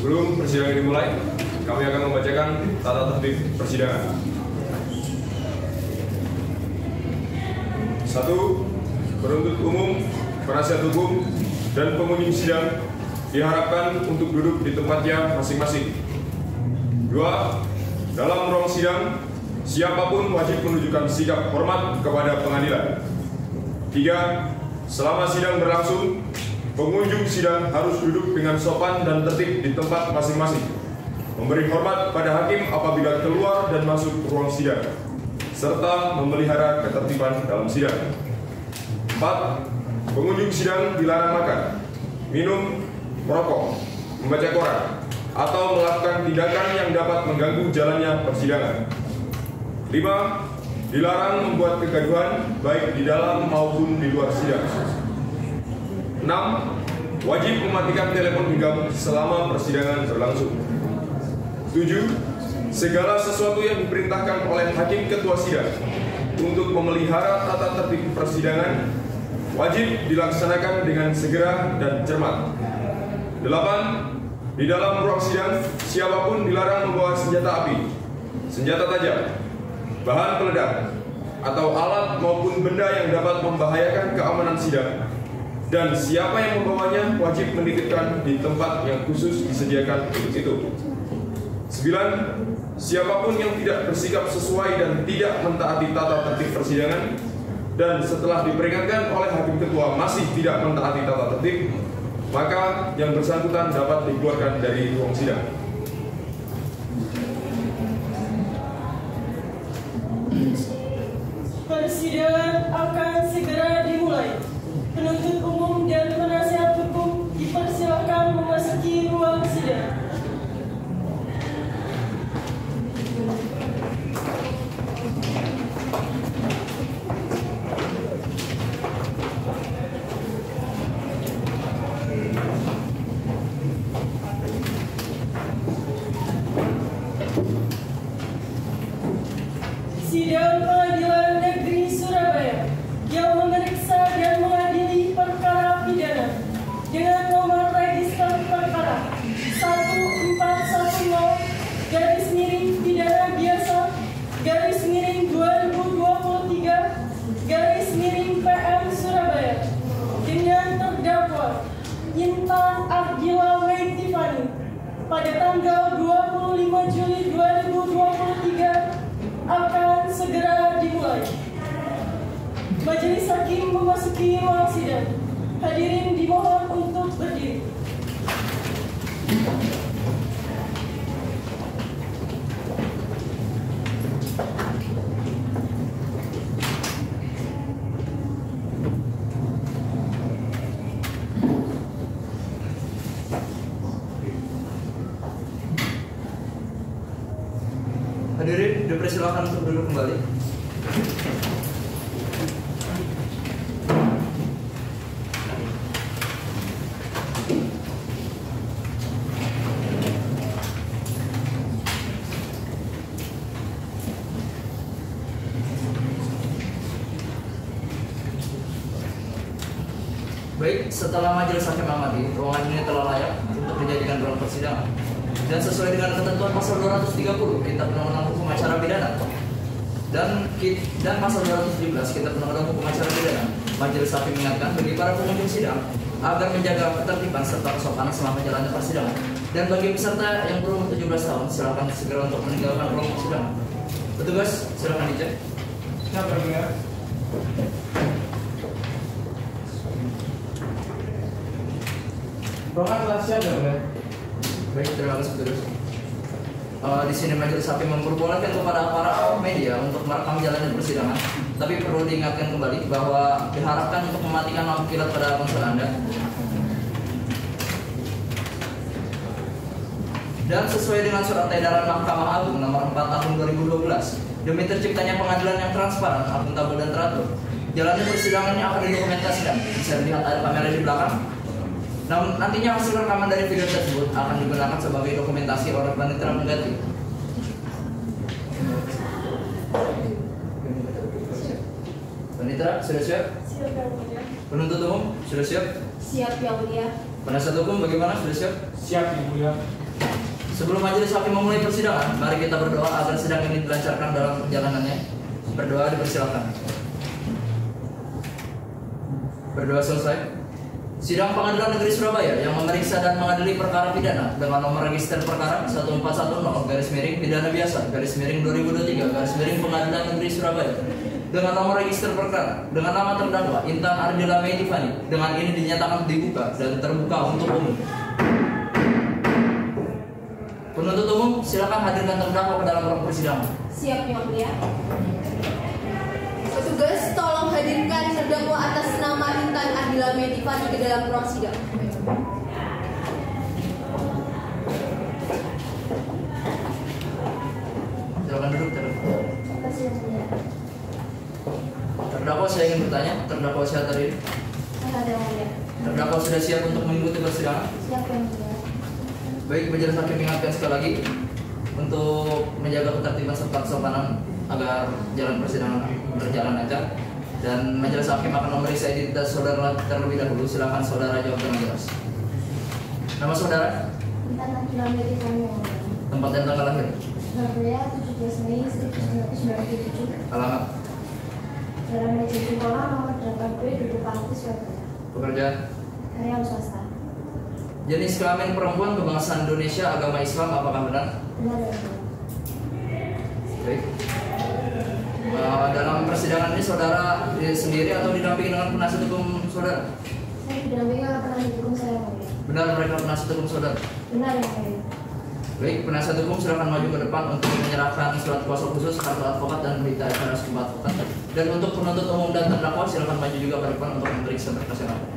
Sebelum persidangan dimulai, kami akan membacakan tata tertib persidangan. 1. Penuntut umum, penasihat hukum, dan pengunjung sidang diharapkan untuk duduk di tempatnya masing-masing. 2. Dalam ruang sidang, siapapun wajib menunjukkan sikap hormat kepada pengadilan. 3. Selama sidang berlangsung, pengunjung sidang harus duduk dengan sopan dan tertib di tempat masing-masing, memberi hormat pada hakim apabila keluar dan masuk ruang sidang, serta memelihara ketertiban dalam sidang. 4. Pengunjung sidang dilarang makan, minum, merokok, membaca koran, atau melakukan tindakan yang dapat mengganggu jalannya persidangan. 5. Dilarang membuat kegaduhan baik di dalam maupun di luar sidang. 6. Wajib mematikan telepon genggam selama persidangan berlangsung. 7. Segala sesuatu yang diperintahkan oleh hakim ketua sidang untuk memelihara tata tertib persidangan wajib dilaksanakan dengan segera dan cermat. 8. Di dalam ruang sidang, siapapun dilarang membawa senjata api, senjata tajam, bahan peledak, atau alat maupun benda yang dapat membahayakan keamanan sidang, dan siapa yang membawanya wajib menitipkan di tempat yang khusus disediakan untuk itu. 9. Siapapun yang tidak bersikap sesuai dan tidak mentaati tata tertib persidangan, dan setelah diperingatkan oleh hakim ketua masih tidak mentaati tata tertib, maka yang bersangkutan dapat dikeluarkan dari ruang sidang. Persidangan akan segera dimulai. Penuntut umum dan penasihat hukum dipersilakan memasuki ruang sidang. Sidang Pengadilan Negeri Surabaya yang memeriksa dan mengadili perkara pidana dengan nomor register perkara 1410 garis miring pidana biasa garis miring 2023 garis miring PM Surabaya dengan terdakwa Intan Ardila Meitifani pada tanggal 25 Juli 2023 akan segera dimulai. Majelis hakim memasuki ruang sidang. Hadirin dimohon untuk berdiri. Hadirin dipersilakan untuk duduk kembali. Baik, setelah majelis hakim mengamati, ruangan ini telah layak untuk dijadikan ruang persidangan. Dan sesuai dengan ketentuan pasal 230 Kitab Undang-Undang Hukum Acara Pidana dan pasal 217 Kitab Undang-Undang Hukum Acara Pidana, majelis hakim mengingatkan bagi para pengunjung sidang agar menjaga ketertiban serta kesopanan selama jalannya persidangan. Dan bagi peserta yang berumur 17 tahun, silakan segera untuk meninggalkan ruang persidangan. Petugas, silakan dicek. Siapa ya? Ruangan telah siap ya? Baik, terima kasih petugas. Di sini majelis hakim memperbolehkan kepada para media untuk merekam jalannya persidangan. Tapi perlu diingatkan kembali bahwa diharapkan untuk mematikan lampu kilat pada ponsel Anda. Dan sesuai dengan surat edaran Mahkamah Agung nomor 4 tahun 2012, demi terciptanya pengadilan yang transparan, akuntabel dan teratur, jalannya persidangan yang akan didokumentasikan. Bisa dilihat ada kamera di belakang. Namun nantinya hasil rekaman dari video tersebut akan digunakan sebagai dokumentasi oleh panitera pengganti. Panitera sudah siap? Siap, Yang Mulia. Penuntut umum sudah siap? Siap, Yang Mulia. Penasihat hukum bagaimana? Sudah siap? Siap, Yang Mulia. Sebelum majelis hakim memulai persidangan, mari kita berdoa agar sidang ini dilancarkan dalam perjalanannya. Berdoa dipersilakan. Berdoa selesai. Sidang Pengadilan Negeri Surabaya yang memeriksa dan mengadili perkara pidana dengan nomor register perkara 1410 pidana biasa /2023 Pengadilan Negeri Surabaya dengan nomor register perkara dengan nama terdakwa Intan Ardila Mei Tiffany dengan ini dinyatakan dibuka dan terbuka untuk umum. Penuntut umum, silakan hadirkan terdakwa ke dalam ruang persidangan. Siap, Yang Mulia. Petugas, tolong hadirkan terdakwa atas nama Intan Ardila Mei Tiffany ke dalam ruang sidang. Silakan duduk, terdakwa. Saya ingin bertanya, terdakwa sehat hari ini? Terdakwa sudah siap untuk mengikuti persidangan? Siap, Yang Mulia. Baik, majelis hakim ingatkan sekali lagi untuk menjaga ketertiban serta kesopanan agar jalan persidangan berjalan lancar. Dan majelis hakim akan memeriksa identitas saudara terlebih dahulu. Silakan saudara jawab dengan jelas. Nama saudara? Intan Ardila Mei Tiffany. Tempat dan tanggal lahir? Surabaya, 17 Mei 1997. Alamat? Jalan Meja Sekolah nomor 8B, Dukuh Pati, Surabaya. Pekerjaan? Karyawan swasta. Jenis kelamin perempuan, kebangsaan Indonesia, agama Islam, apakah benar? Benar, Yang Mulia. Baik. Dalam persidangan ini saudara sendiri atau didampingi dengan penasihat hukum saudara? Saya didampingi oleh penasihat hukum saya, Yang Mulia. Benar mereka penasihat hukum saudara? Benar, Yang Mulia. Baik, penasihat hukum silakan maju ke depan untuk menyerahkan surat kuasa khusus, kartu advokat dan berita acara sumpah advokat. Dan untuk penuntut umum dan terdakwa silakan maju juga ke depan untuk memeriksa berkas yang ada.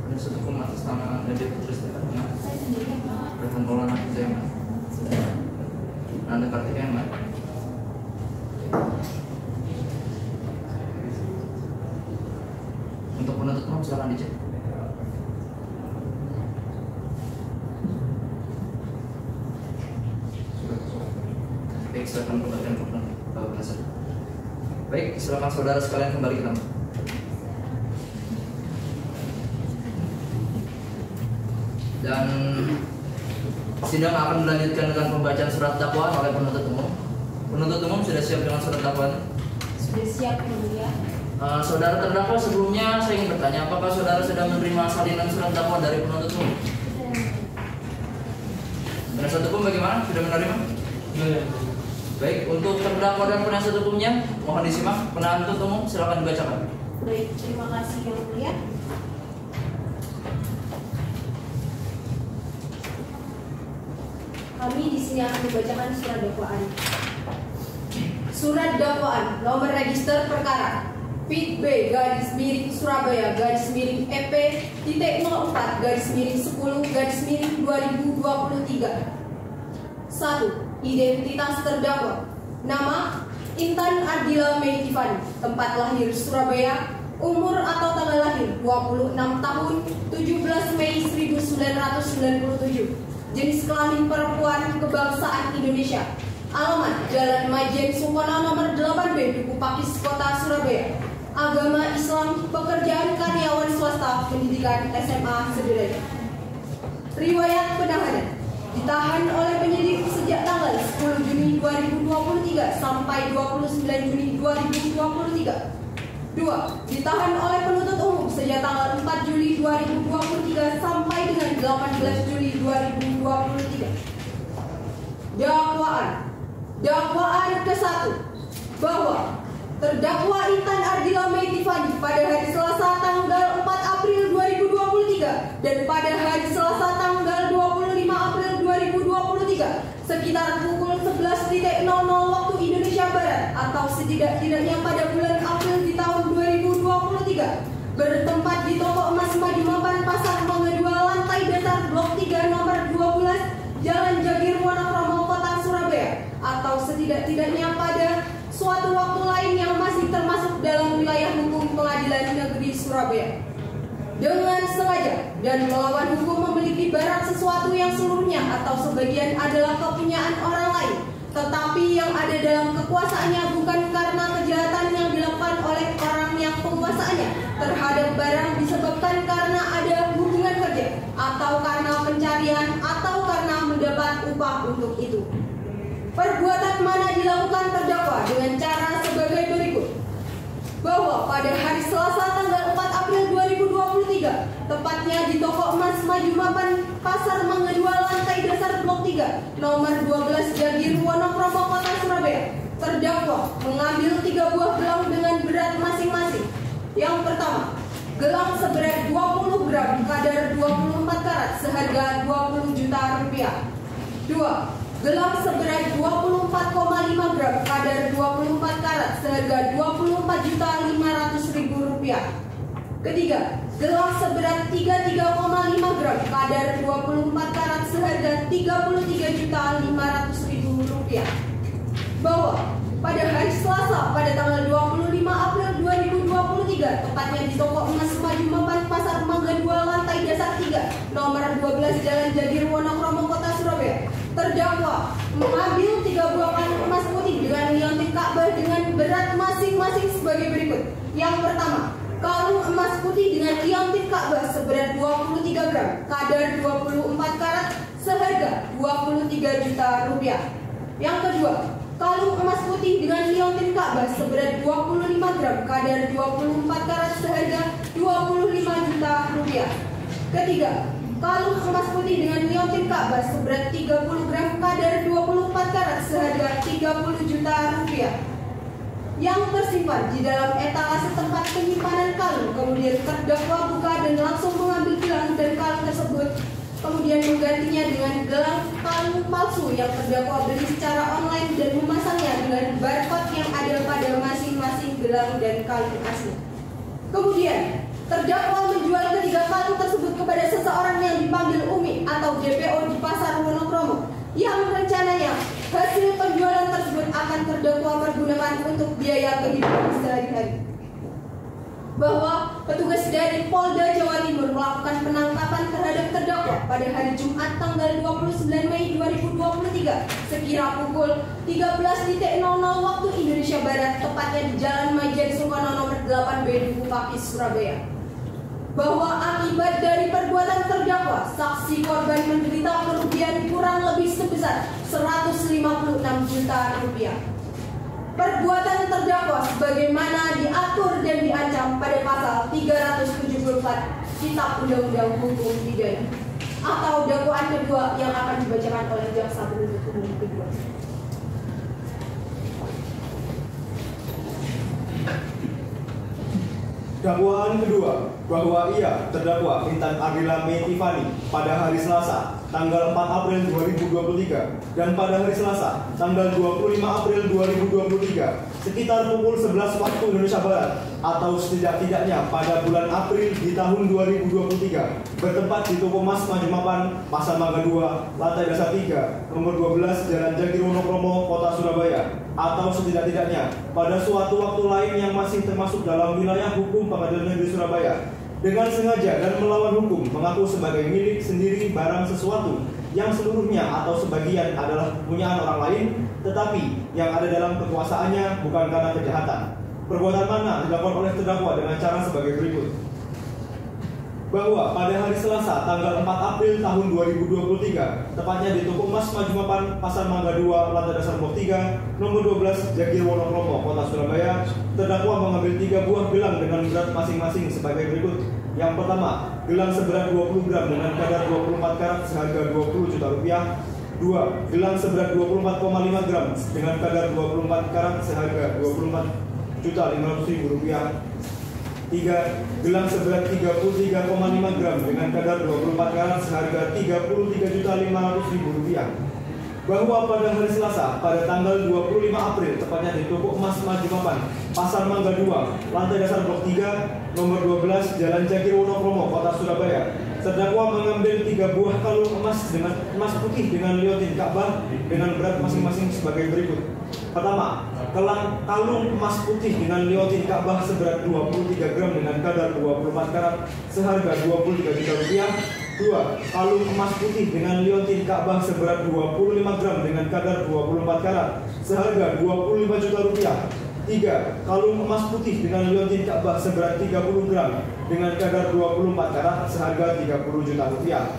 Penasihat hukum atas nama Nadia Putri Setiawan. Rekan Maulana Hussein. Anda Kartika yang mana? Untuk penuntut umum silakan dicek. Baik, silakan kembalikan ke penasihat. Baik, silakan saudara sekalian kembali ke tempat. Dan sidang akan dilanjutkan dengan pembacaan surat dakwaan oleh penuntut umum. Penuntut umum sudah siap dengan surat dakwaan? Sudah siap, Yang Mulia. Saudara terdakwa, sebelumnya saya ingin bertanya, apakah saudara sudah menerima salinan surat dakwaan dari penuntut umum? Penasihat hukum bagaimana? Sudah menerima? Baik, untuk terdakwa dan penasihat hukumnya mohon disimak. Penuntut umum silakan dibacakan. Baik, terima kasih, Yang Mulia. Kami di sini akan membacakan surat dakwaan. Surat dakwaan nomor register perkara PIT B /Surabaya /EP titik 04 /10 /2023. 1. Identitas terdakwa. Nama Intan Ardila Mei Tiffany. Tempat lahir Surabaya. Umur atau tanggal lahir 26 tahun 17 Mei 1997. Jenis kelamin perempuan, kebangsaan Indonesia. Alamat Jalan Majen Sungkono nomor 8B, Dukuh Pakis, Kota Surabaya. Agama Islam. Pekerjaan karyawan swasta. Pendidikan SMA sederajat. Riwayat penahanan. Ditahan oleh penyidik sejak tanggal 10 Juni 2023 sampai 29 Juni 2023. 2. Ditahan oleh penuntut umum sejak tanggal 4 Juli 2023 sampai dengan 18 Juli 2023. Dakwaan ke-1 bahwa terdakwa Intan Ardila Mei Tiffany pada hari Selasa tanggal 4 April 2023 dan pada hari Selasa tanggal 25 April 2023 sekitar pukul 11.00 waktu Indonesia Barat atau setidak-tidaknya pada bulan April di tahun 2023 bertempat di toko emas Madimapan Pasar Mangga 2 lantai dasar Blok 3 setidak-tidaknya pada suatu waktu lain yang masih termasuk dalam wilayah hukum Pengadilan Negeri Surabaya. Dengan sengaja dan melawan hukum memiliki barang sesuatu yang seluruhnya atau sebagian adalah kepunyaan orang lain, tetapi yang ada dalam kekuasaannya bukan karena kejahatan yang dilakukan oleh orang yang penguasaannya terhadap barang disebabkan karena ada hubungan kerja atau karena pencarian atau karena mendapat upah untuk itu. Perbuatan mana dilakukan terdakwa dengan cara sebagai berikut. Bahwa pada hari Selasa tanggal 4 April 2023, tepatnya di toko emas Maju Mapan Pasar Mangga 2 lantai dasar blok 3 nomor 12 Jagir Wonokromo Kota Surabaya, terdakwa mengambil 3 buah gelang dengan berat masing-masing. Yang pertama, gelang seberat 20 gram kadar 24 karat seharga 20 juta rupiah. 2. Gelang seberat 24,5 gram kadar 24 karat seharga 24.500.000 rupiah. Ketiga, gelang seberat 33,5 gram kadar 24 karat seharga 33.500.000 rupiah. Bahwa pada hari Selasa pada tanggal 25 April 2023, tepatnya di toko emas Maju Mapan Pasar Mangga 2 lantai dasar 3 nomor 12 Jalan Jagir Wonokromo Kota Surabaya, terdakwa mengambil 3 buah kalung emas putih dengan liontin Ka'bah dengan berat masing-masing sebagai berikut. Yang pertama, kalung emas putih dengan liontin Ka'bah seberat 23 gram kadar 24 karat seharga 23 juta rupiah. Yang kedua, kalung emas putih dengan liontin Ka'bah seberat 25 gram kadar 24 karat seharga 25 juta rupiah. Ketiga, kalung emas putih dengan liontin Ka'bah seberat 30 gram kadar 24 karat seharga 30 juta rupiah yang tersimpan di dalam etalase tempat penyimpanan kalung. Kemudian terdakwa buka dan langsung mengambil gelang dan kalung tersebut, kemudian menggantinya dengan gelang kalung palsu yang terdakwa beli secara online dan memasangnya dengan barcode yang ada pada masing-masing gelang dan kalung asli. Kemudian terdakwa menjual ketiga kalung tersebut kepada seseorang yang dipanggil Umi atau DPO di Pasar Wonokromo, yang rencananya hasil penjualan tersebut akan terdakwa pergunakan untuk biaya kehidupan sehari-hari. Bahwa petugas dari Polda Jawa Timur melakukan penangkapan terhadap terdakwa pada hari Jumat tanggal 29 Mei 2023 sekira pukul 13.00 waktu Indonesia Barat, tepatnya di Jalan Maijen Sungkono nomor 8B Duku Pakis, Surabaya. Bahwa akibat dari perbuatan terdakwa, saksi korban menderita kerugian kurang lebih sebesar 156 juta rupiah. Perbuatan terdakwa sebagaimana diatur dan diancam pada pasal 374 Kitab Undang-Undang Hukum Pidana, atau dakwaan kedua yang akan dibacakan oleh jaksa penuntut umum kedua. Dakwaan kedua, bahwa ia terdakwa Intan Ardila Mei Tiffany pada hari Selasa tanggal 4 April 2023 dan pada hari Selasa tanggal 25 April 2023 sekitar pukul 11 waktu Indonesia Barat atau setidak-tidaknya pada bulan April di tahun 2023 bertempat di toko emas Maju Mapan Pasar Mangga 2 lantai dasar 3 nomor 12 Jalan Jagir Wonokromo Kota Surabaya, atau setidak-tidaknya pada suatu waktu lain yang masih termasuk dalam wilayah hukum Pengadilan Negeri Surabaya, dengan sengaja dan melawan hukum mengaku sebagai milik sendiri barang sesuatu yang seluruhnya atau sebagian adalah kepunyaan orang lain, tetapi yang ada dalam kekuasaannya bukan karena kejahatan. Perbuatan mana dilakukan oleh terdakwa dengan cara sebagai berikut. Bahwa pada hari Selasa tanggal 4 April tahun 2023, tepatnya di toko emas Maju Mapan Pasar Mangga 2 lantai dasar blok 3 nomor 12 Jagir Wonokromo Kota Surabaya, terdakwa mengambil 3 buah gelang dengan berat masing-masing sebagai berikut. Yang pertama, gelang seberat 20 gram dengan kadar 24 karat seharga 20 juta rupiah. 2. Gelang seberat 24,5 gram dengan kadar 24 karat seharga 24.500.000 rupiah. 3. Gelang seberat 33,5 gram dengan kadar 24 karat seharga 33.500.000 rupiah. Bahwa pada hari Selasa pada tanggal 25 April, tepatnya di toko emas Maju Mapan Pasar Mangga 2 lantai dasar blok 3 nomor 12 Jalan Jagir Wonokromo Kota Surabaya, terdakwa mengambil 3 buah kalung emas putih dengan liontin Ka'bah dengan berat masing-masing sebagai berikut. Pertama, kalung emas putih dengan liontin Ka'bah seberat 23 gram dengan kadar 24 karat seharga 23 juta rupiah. 2. Kalung emas putih dengan liontin Ka'bah seberat 25 gram dengan kadar 24 karat seharga 25 juta rupiah. 3. Kalung emas putih dengan liontin Ka'bah seberat 30 gram dengan kadar 24 karat seharga 30 juta rupiah.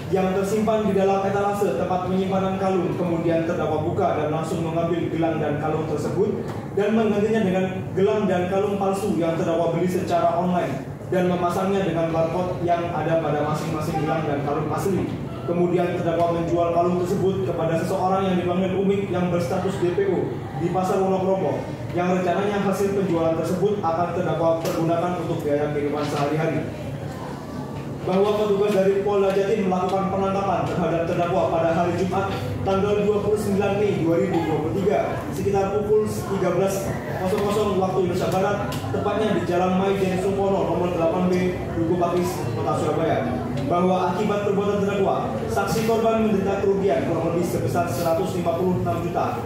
Yang tersimpan di dalam etalase tempat penyimpanan kalung, kemudian terdakwa buka dan langsung mengambil gelang dan kalung tersebut dan menggantinya dengan gelang dan kalung palsu yang terdakwa beli secara online dan memasangnya dengan barcode yang ada pada masing-masing gelang dan kalung asli. Kemudian terdakwa menjual kalung tersebut kepada seseorang yang dipanggil Umik yang berstatus DPO di Pasar Wonokromo, yang rencananya hasil penjualan tersebut akan terdakwa pergunakan untuk biaya kehidupan sehari-hari. Bahwa petugas dari Polda Jatim melakukan penangkapan terhadap terdakwa pada hari Jumat tanggal 29 Mei 2023 sekitar pukul 13.00 waktu Indonesia Barat, tepatnya di Jalan Maijen Supono nomor 8B, Duku Pakis, Kota Surabaya. Bahwa akibat perbuatan terdakwa, saksi korban menderita kerugian kurang lebih sebesar 156 juta.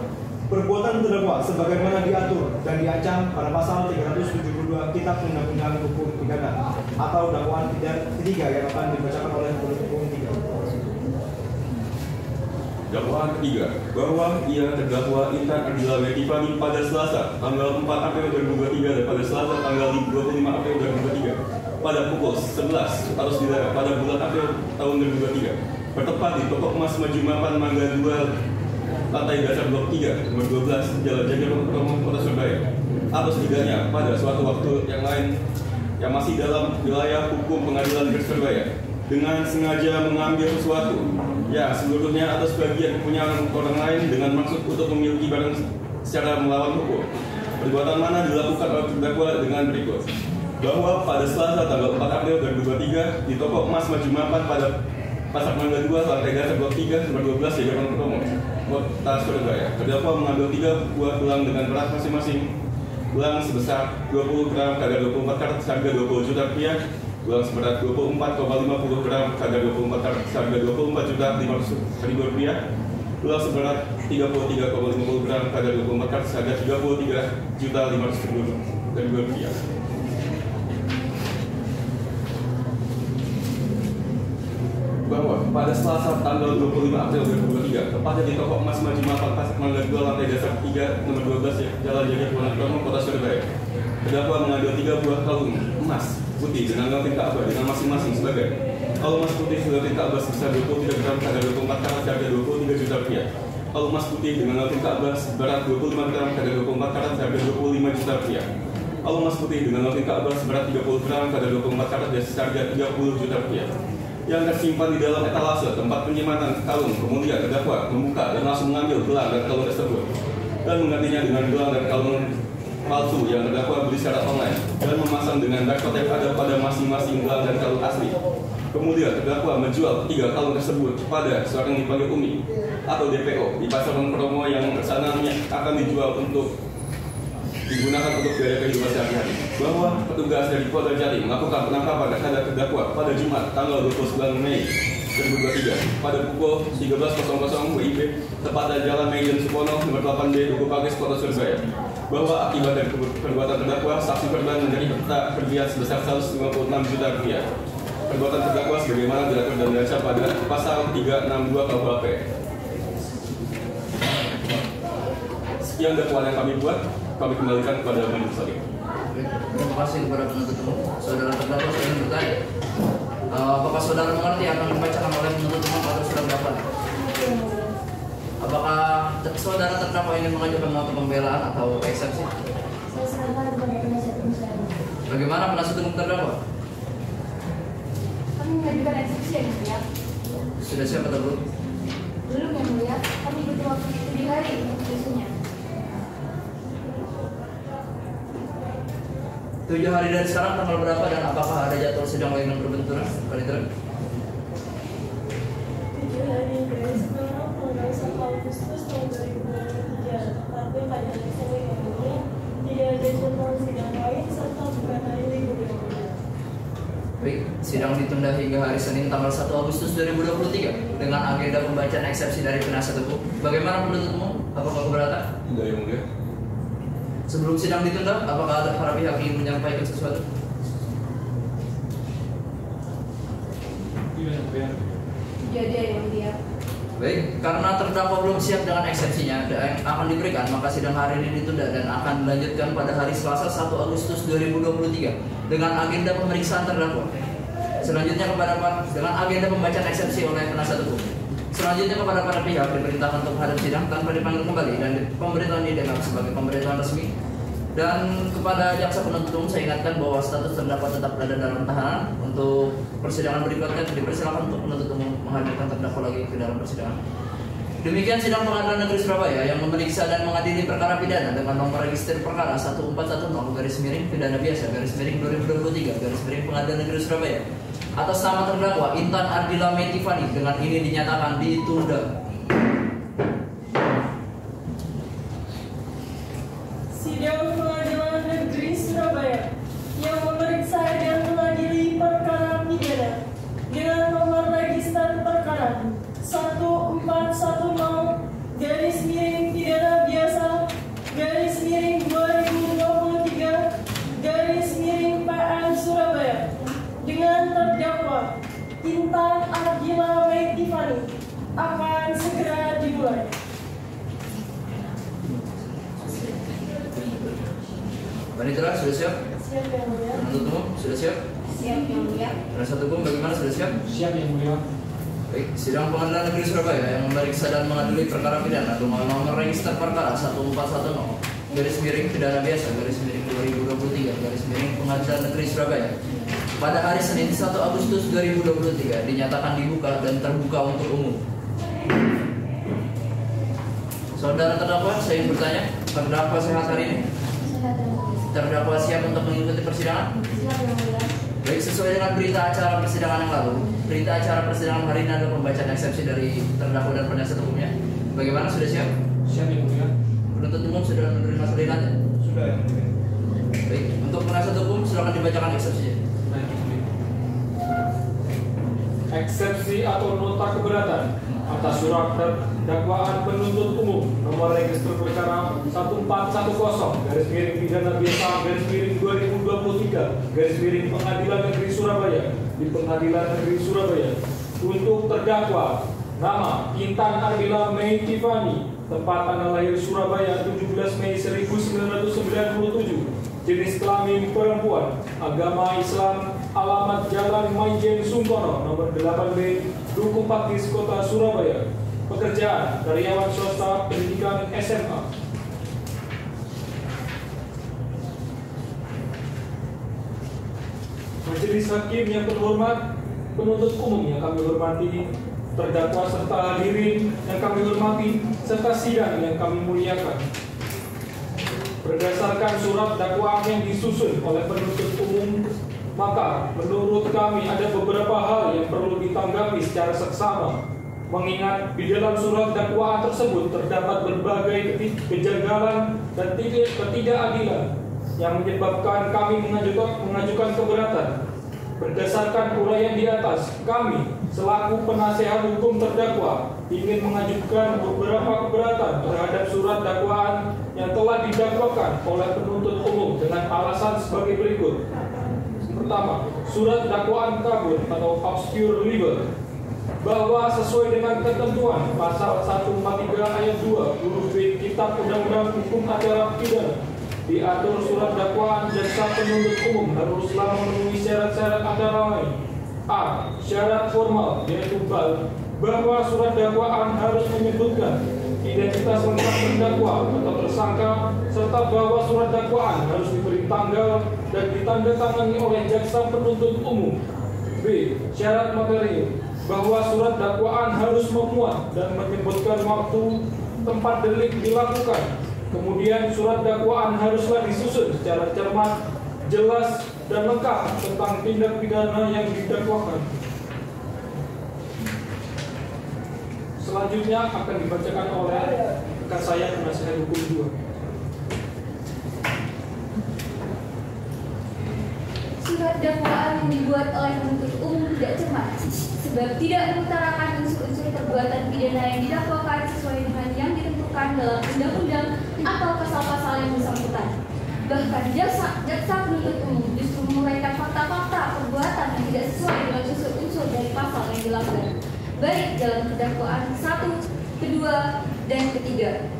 Perbuatan terdakwa sebagaimana diatur dan diancam pada pasal 372 Kitab Undang-Undang Hukum Pidana atau dakwaan ketiga yang akan dibacakan oleh penuntut umum 3. Dakwaan ketiga, bahwa ia terdakwa Intan Ardila Meitifani pada Selasa tanggal 4 April 2023 dan pada Selasa tanggal 25 April 2023 pada pukul 11 atau 9 pada bulan April tahun 2023 bertepat di toko emas Maju Mapan Mangga 2 lantai dasar blok 3 nomor 12 Jalan Jagar Romo Kota Surabaya atau setidaknya pada suatu waktu yang lain yang masih dalam wilayah hukum pengadilan negeri Surabaya dengan sengaja mengambil sesuatu yang seluruhnya atau sebagian kepunyaan orang lain dengan maksud untuk memiliki barang secara melawan hukum. Perbuatan mana dilakukan oleh terdakwa dengan berikut: bahwa pada Selasa tanggal 4 April 2023 di toko emas Maju Mapan pada Pasar Mangga 2 lantai dasar blok 3 nomor 12 Jagar Romo Kota Surabaya, terdakwa mengambil 3 buah gelang dengan berat masing-masing. Gelang sebesar 20 gram kadar 24 karat seharga 20 juta rupiah, gelang seberat 24,50 gram kadar 24 karat seharga 24 juta 500 ribu rupiah, gelang seberat 33,50 gram kadar 24 karat seharga 33 juta 500 ribu rupiah. Bahwa pada Selasa tanggal 25 April 2023 tepatnya di toko emas Maju Mapan Pasar Mangga 2 lantai dasar 3 nomor 12 Jalan Jagar Wonokromo Kota Surabaya, terdakwa mengambil 3 buah kalung emas putih dengan liontin Ka'bah dengan masing-masing sebagai kalung emas putih liontin Ka'bah sebesar 23 gram kadar 24 karat seharga 23 juta rupiah, kalung emas putih dengan liontin Ka'bah seberat 25 gram kadar 24 karat seharga 25 juta rupiah, kalung emas putih dengan liontin Ka'bah seberat 30 gram kadar 24 karat dan seharga 30 juta rupiah yang tersimpan di dalam etalase tempat penyimpanan kalung. Kemudian terdakwa membuka dan langsung mengambil gelang dan kalung tersebut dan menggantinya dengan gelang dan kalung palsu yang terdakwa beli secara online dan memasang dengan barcode yang ada pada masing-masing gelang dan kalung asli. Kemudian terdakwa menjual 3 kalung tersebut pada seorang yang dipanggil Umi atau DPO di Pasar Wonokromo yang rencananya akan dijual untuk digunakan untuk biaya kehidupan sehari-hari. Bahwa petugas dari Polda Jatim melakukan penangkapan terhadap terdakwa pada Jumat tanggal 29 Mei 2023 pada pukul 13.00 WIB tepatnya Jalan Maijen Supono nomor 8B Duku Pakis Kota Surabaya. Bahwa akibat dari perbuatan terdakwa, saksi korban menderita kerugian sebesar 156 juta rupiah. Perbuatan terdakwa sebagaimana diatur dan diancam pada pasal 362 KUHP. Sekian dakwaan yang kami buat. Kami kembalikan kepada majelis hakim. Terima kasih kepada penuntut umum. Saudara terdakwa sudah bertanya. Apakah saudara mengerti akan dibacakan oleh penuntut umum atau sudah berapa? Apakah saudara terdakwa ingin mengajukan nota pembelaan atau eksepsi? Bagaimana penasihat hukum terdakwa? Kami mengajukan eksepsi yang mulia. Sudah siap atau belum? Belum yang mulia. Kami butuh waktu 7 hari untuk menyusunnya. 7 hari dari sekarang tanggal berapa dan apakah ada jadwal sidang lain yang berbenturan? Panitera? 7 hari dari sekarang tanggal 1 Agustus tahun 2023. Tapi pada hari Senin ini tidak ada jadwal sidang lain serta bukan hari libur yang mulia. Baik, sidang ditunda hingga hari Senin tanggal 1 Agustus 2023 dengan agenda pembacaan eksepsi dari penasihat hukum. Bagaimana penuntut umum? Apakah keberatan? Tidak, Yang Mulia. Sebelum sidang ditunda, apakah ada para pihak ingin menyampaikan sesuatu? Jadi yang dia. Baik, karena terdakwa belum siap dengan eksepsinya yang akan diberikan, maka sidang hari ini ditunda dan akan dilanjutkan pada hari Selasa 1 Agustus 2023 dengan agenda pemeriksaan terdakwa. Selanjutnya dengan agenda pembacaan eksepsi oleh penasihat hukum. Selanjutnya kepada para pihak diperintahkan untuk menghadap sidang tanpa dipanggil kembali dan pemberitahuan dianggap sebagai pemberitahuan resmi. Dan kepada jaksa penuntut umum saya ingatkan bahwa status terdakwa tetap berada dalam tahanan. Untuk persidangan berikutnya dipersilakan untuk penuntut umum menghadirkan terdakwa lagi ke dalam persidangan. Demikian sidang Pengadilan Negeri Surabaya yang memeriksa dan mengadili perkara pidana dengan nomor register perkara 1410/2023/2023 Pengadilan Negeri Surabaya atas nama terdakwa Intan Ardila Metivani dengan ini dinyatakan ditunda. Sidang Pengadilan Negeri Surabaya yang memeriksa dan mengadili perkara pidana dengan nomor register perkara 1410 pidana biasa /2023 PN Surabaya dengan terdakwa Intan Ardila Metivani akan segera dimulai. Panitera sudah siap? Siap Yang Mulia. Penuntut umum sudah siap? Siap yang mulia. Penasihat hukum bagaimana, sudah siap? Siap Yang Mulia. Baik, sidang Pengadilan Negeri Surabaya yang memeriksa dan mengadili perkara pidana dengan nomor register perkara 1410 pidana biasa /2023 Pengadilan Negeri Surabaya pada hari Senin 1 Agustus 2023 dinyatakan dibuka dan terbuka untuk umum. Saudara terdakwa, saya ingin bertanya, terdakwa sehat hari ini? Terdakwa siap untuk mengikuti persidangan? Siap Yang Mulia. Baik, sesuai dengan berita acara persidangan yang lalu, berita acara persidangan hari ini adalah pembacaan eksepsi dari terdakwa dan penasihat hukumnya. Bagaimana, sudah siap? Siap Yang Mulia. Penuntut umum sudah menerima salinan? Sudah, Yang Mulia. Baik, untuk penasihat hukum silakan dibacakan eksepsinya. Eksepsi atau nota keberatan atas surat dakwaan penuntut umum nomor register perkara 1410 pidana biasa /2023 Pengadilan Negeri Surabaya di Pengadilan Negeri Surabaya untuk terdakwa nama Intan Ardila Metivani, tempat tanggal lahir Surabaya 17 Mei 1997, jenis kelamin perempuan, agama Islam, alamat Jalan Maijen Sungkono, nomor 8B, Duku Pakis, Kota Surabaya. Pekerjaan, karyawan swasta, pendidikan SMA. Majelis Hakim yang terhormat, penuntut umum yang kami hormati, terdakwa serta hadirin yang kami hormati, serta sidang yang kami muliakan. Berdasarkan surat dakwaan yang disusun oleh penuntut umum, maka menurut kami ada beberapa hal yang perlu ditanggapi secara seksama, mengingat di dalam surat dakwaan tersebut terdapat berbagai kejanggalan dan ketidakadilan yang menyebabkan kami mengajukan keberatan. Berdasarkan uraian di atas, kami selaku penasehat hukum terdakwa ingin mengajukan beberapa keberatan terhadap surat dakwaan yang telah didakwakan oleh penuntut umum dengan alasan sebagai berikut. Pertama, surat dakwaan kabur atau obscure libel, bahwa sesuai dengan ketentuan pasal 143 ayat 2 huruf B Kitab Undang-Undang Hukum Acara Pidana, diatur surat dakwaan jaksa penuntut umum haruslah memenuhi syarat-syarat antara lain: A. Syarat formal, yaitu bahwa surat dakwaan harus menyebutkan identitas lengkap terdakwa atau tersangka, serta bahwa surat dakwaan harus diberi tanggal dan ditandatangani oleh jaksa penuntut umum. B. Syarat material, bahwa surat dakwaan harus memuat dan menyebutkan waktu, tempat delik dilakukan. Kemudian surat dakwaan haruslah disusun secara cermat, jelas, dan lengkap tentang tindak pidana yang didakwakan. Selanjutnya akan dibacakan oleh rekan saya, penasihat hukum 2. surat dakwaan yang dibuat oleh penuntut umum tidak cermat, sebab tidak mengutarakan unsur-unsur perbuatan pidana yang didakwakan sesuai dengan yang ditentukan dalam undang-undang atau pasal-pasal yang bersangkutan. Bahkan jaksa penuntut umum justru menguraikan fakta-fakta perbuatan yang tidak sesuai dengan unsur-unsur dari pasal yang dilanggar, baik dalam dakwaan 1, kedua, dan ketiga.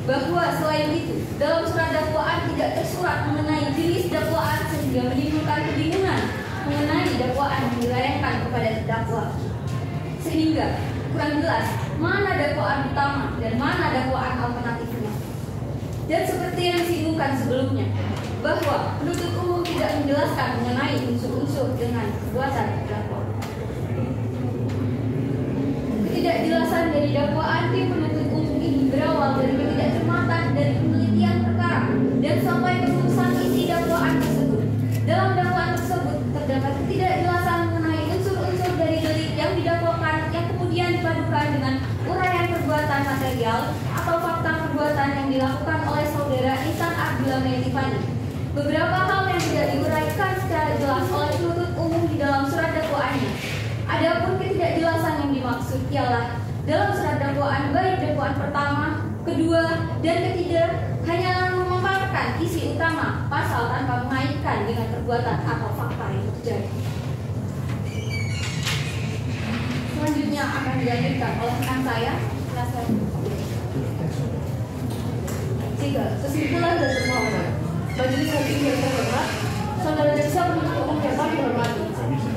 Bahwa selain itu, dalam surat dakwaan tidak tersurat mengenai jenis dakwaan sehingga menimbulkan kebingungan mengenai dakwaan yang dilayangkan kepada terdakwa. Sehingga kurang jelas mana dakwaan utama dan mana dakwaan alternatifnya. Dan seperti yang disinggung sebelumnya, bahwa penuntut umum tidak menjelaskan mengenai unsur-unsur dengan perbuatan terdakwa. Ketidakjelasan dari dakwaan tim penuntut umum ini berawal dari ketidakcermatan dari penelitian perkara dan sampai keputusan isi dakwaan tersebut. Dalam dakwaan tersebut terdapat ketidakjelasan mengenai unsur-unsur dari delik yang didakwakan yang kemudian dipadukan dengan uraian perbuatan material atau fakta perbuatan yang dilakukan oleh saudara Intan Ardila Meitifani. Beberapa hal yang tidak diuraikan secara jelas oleh penuntut umum di dalam surat dakwaannya. Adapun ketidakjelasan yang dimaksud ialah dalam surat dakwaan baik dakwaan pertama, kedua, dan ketiga hanyalah memaparkan isi utama pasal tanpa mengaitkan dengan perbuatan atau fakta yang terjadi. Selanjutnya akan dilanjutkan oleh rekan saya, penasihat hukum. 3. Kesimpulan dan permohonan. Majelis Hakim yang terhormat, saudara jaksa penuntut umum yang kami hormati,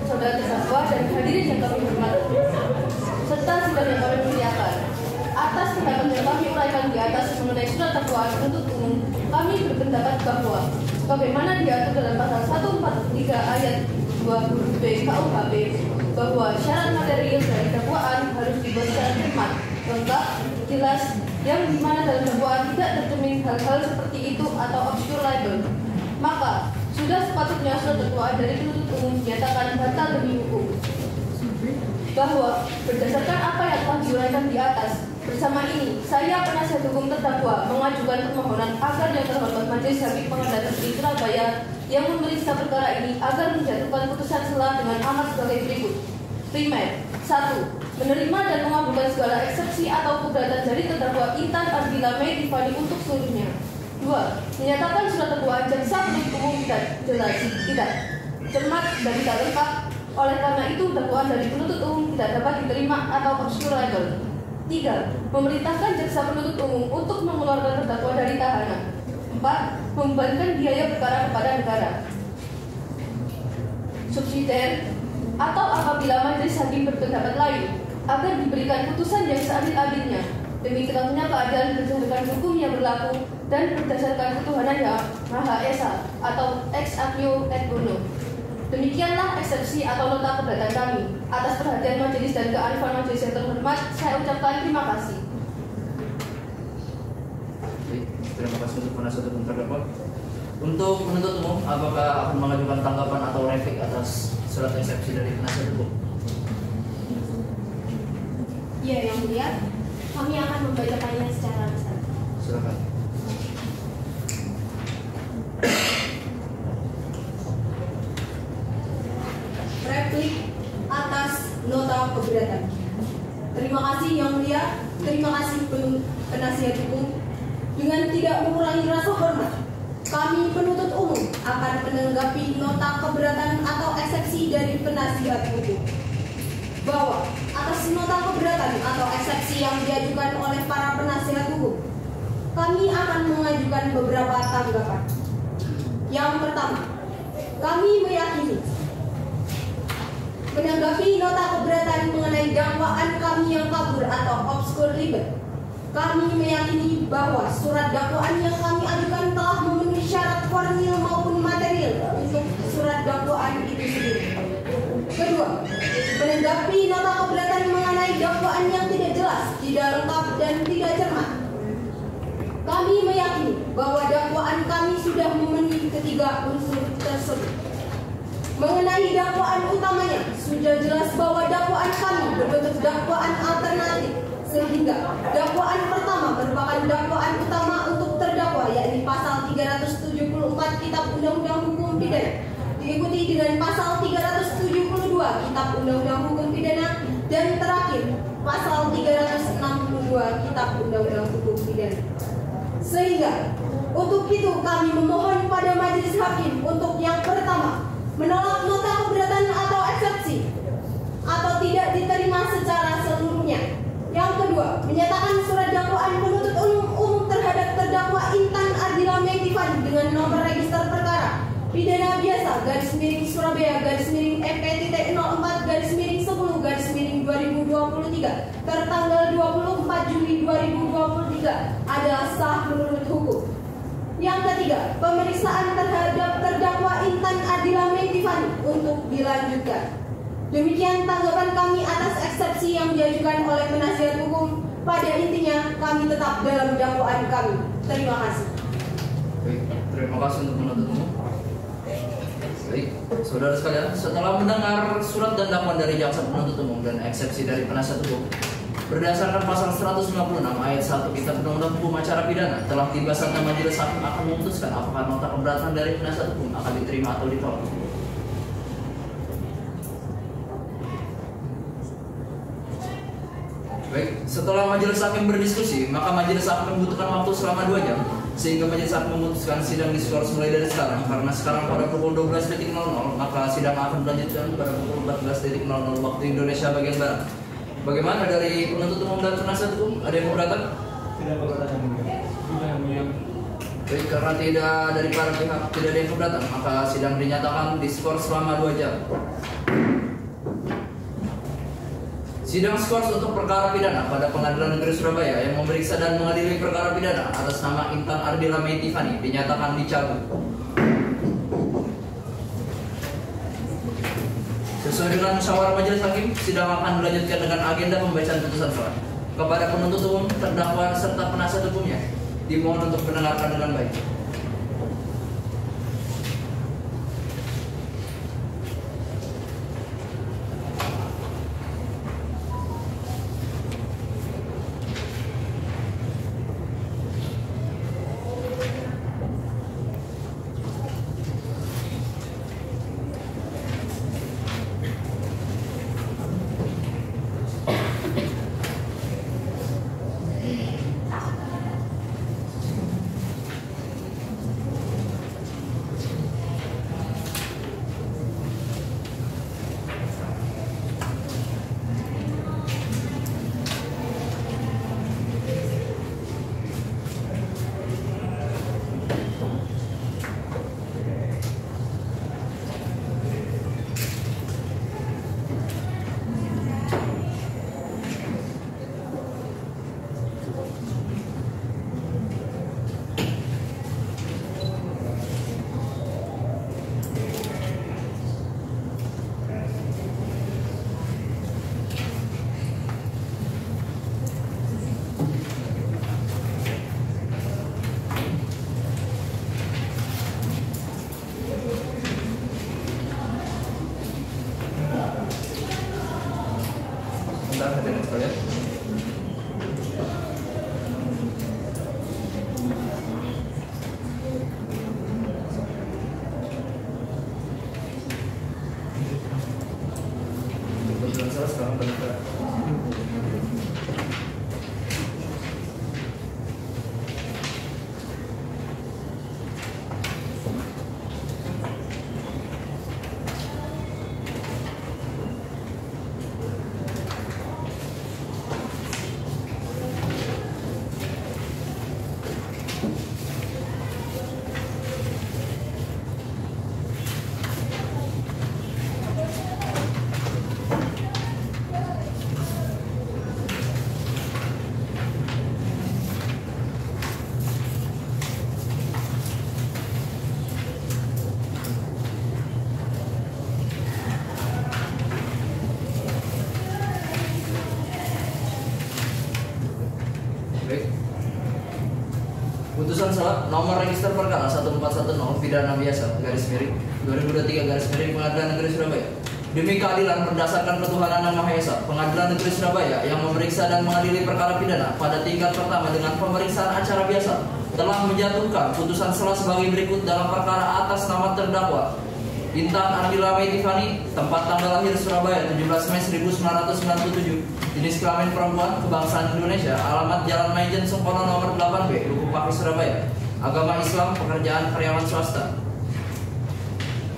saudara terdakwa dan hadirin yang kami hormati, serta sidang yang kami muliakan. Atas pendapat yang kami uraikan di atas mengenai surat dakwaan penuntut umum, kami berpendapat bahwa sebagaimana diatur dalam pasal 143 ayat 20b KUHP bahwa syarat material dari dakwaan harus dibuat secara cermat, lengkap, jelas, yang dimana dalam dakwaan tidak tercermin hal-hal seperti itu atau obscure libel, maka sudah sepatutnya surat dakwaan dari penuntut umum dinyatakan batal demi hukum. Bahwa berdasarkan apa yang telah diuraikan di atas, bersama ini saya penasihat hukum terdakwa mengajukan permohonan agar yang terhormat Majelis Hakim Pengadilan Negeri Surabaya yang memeriksa perkara ini agar menjatuhkan putusan sela dengan amat sebagai berikut. Primer, 1. Menerima dan mengabulkan segala eksepsi atau keberatan dari terdakwa Intan Ardila Meitifani untuk seluruhnya. 2. Menyatakan surat dakwaan jaksa penuntut umum tidak cermat dan tidak lengkap. Oleh karena itu, dakwaan dari penuntut umum tidak dapat diterima atau obscure libel. 3. Memerintahkan jaksa penuntut umum untuk mengeluarkan terdakwa dari tahanan. 4. Membebankan biaya perkara kepada negara. Subsidiar atau apabila majelis hakim berpendapat lain, agar diberikan putusan yang seadil-adilnya demi ketentunya keadilan berdasarkan hukum yang berlaku dan berdasarkan ketuhanan yang Maha Esa atau ex aequo et bono. Demikianlah eksepsi atau nota keberatan kami. Atas perhatian majelis dan kearifan majelis yang terhormat, saya ucapkan terima kasih. Terima kasih untuk penasihat hukum terdakwa. Untuk penuntut umum, apakah akan mengajukan tanggapan atau replik atas surat eksepsi dari penasihat hukum? Ya, yang mulia, kami akan membacakannya secara lisan. Silakan. Replik atas nota keberatan. Terima kasih yang mulia, terima kasih penasihat hukum. Dengan tidak mengurangi rasa hormat, kami penuntut umum akan menanggapi nota keberatan atau eksepsi dari penasihat hukum. Bahwa atas nota keberatan atau eksepsi yang diajukan oleh para penasihat hukum, kami akan mengajukan beberapa tanggapan. Yang pertama, kami meyakini menanggapi nota keberatan mengenai dakwaan kami yang kabur atau obscure libel, kami meyakini bahwa surat dakwaan yang kami ajukan telah memenuhi syarat formil maupun material untuk surat dakwaan itu sendiri. Kedua, menanggapi nota keberatan mengenai dakwaan yang tidak jelas, tidak lengkap, dan tidak cermat, kami meyakini bahwa dakwaan kami sudah memenuhi ketiga unsur tersebut. Mengenai dakwaan utamanya, sudah jelas bahwa dakwaan kami berbentuk dakwaan alternatif, sehingga dakwaan pertama merupakan dakwaan utama untuk terdakwa, yakni pasal 374 Kitab Undang-Undang Hukum Pidana, di diikuti dengan pasal 372 Kitab Undang-Undang Hukum Pidana, dan terakhir pasal 362 Kitab Undang-Undang Hukum Pidana. Sehingga untuk itu kami memohon pada majelis hakim untuk yang pertama, menolak nota keberatan atau eksepsi atau tidak diterima secara seluruhnya. Yang kedua, menyatakan surat dakwaan penuntut umum terhadap terdakwa Intan Ardila Meitifani dengan nomor register perkara pidana biasa _Surabaya _EP_10 tertanggal 24 Juli 2023 adalah sah menurut hukum. Yang ketiga, pemeriksaan terhadap terdakwa Intan Ardila Meitifani untuk dilanjutkan. Demikian tanggapan kami atas eksepsi yang diajukan oleh penasihat hukum. Pada intinya, kami tetap dalam dakwaan kami. Terima kasih. Baik, terima kasih untuk penuntut umum. Baik, saudara sekalian, setelah mendengar surat dan dakwaan dari jaksa penuntut umum dan eksepsi dari penasihat hukum, berdasarkan pasal 156 ayat 1 Kitab Undang-Undang Hukum Acara Pidana, telah tiba saatnya majelis hakim akan memutuskan apakah nota keberatan dari penasihat hukum akan diterima atau ditolak. Baik, setelah majelis hakim berdiskusi, maka majelis hakim membutuhkan waktu selama 2 jam, sehingga majelis hakim memutuskan sidang diskors mulai dari sekarang. Karena sekarang pada pukul 12.00, maka sidang akan dilanjutkan pada pukul 14.00 waktu Indonesia bagian barat. Bagaimana dari penuntut umum dan penasihat hukum? Ada yang keberatan? Tidak keberatan. Baik, karena tidak dari para pihak tidak ada yang keberatan, maka sidang dinyatakan diskors selama 2 jam. Sidang skors untuk perkara pidana pada Pengadilan Negeri Surabaya yang memeriksa dan mengadili perkara pidana atas nama Intan Ardila Meitifani dinyatakan dicabut. Sesuai dengan musyawarah majelis hakim, sidang akan dilanjutkan dengan agenda pembacaan putusan selah. Kepada penuntut umum, terdakwa serta penasihat hukumnya dimohon untuk mendengarkan dengan baik. Hadirin sekalian, kebetulan saya sekarang berada. Putusan selah nomor register perkara 1410 pidana biasa _2023 Pengadilan Negeri Surabaya. Demi keadilan berdasarkan ketuhanan yang Maha Esa, Pengadilan Negeri Surabaya yang memeriksa dan mengadili perkara pidana pada tingkat pertama dengan pemeriksaan acara biasa telah menjatuhkan putusan selah sebagai berikut dalam perkara atas nama terdakwa Intan Ardila Meitifani, tempat tanggal lahir Surabaya 17 Mei 1997, jenis kelamin perempuan, kebangsaan Indonesia, alamat Jalan Maijen Sengkono nomor 8B, Lubuk Pakis, Surabaya, agama Islam, pekerjaan karyawan swasta.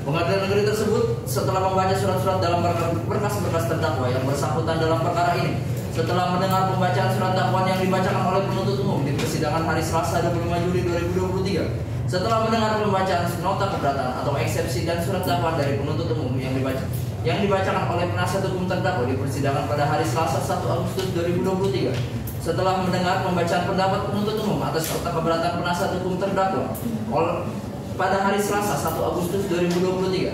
Pengadilan negeri tersebut setelah membaca surat-surat dalam berkas-berkas terdakwa yang bersangkutan dalam perkara ini, setelah mendengar pembacaan surat dakwaan yang dibacakan oleh penuntut umum di persidangan hari Selasa 25 Juli 2023, setelah mendengar pembacaan nota keberatan atau eksepsi dan surat dakwaan dari penuntut umum yang dibacakan oleh penasihat hukum terdakwa di persidangan pada hari Selasa 1 Agustus 2023, setelah mendengar pembacaan pendapat penuntut umum atas nota keberatan penasihat hukum terdakwa pada hari Selasa 1 Agustus 2023,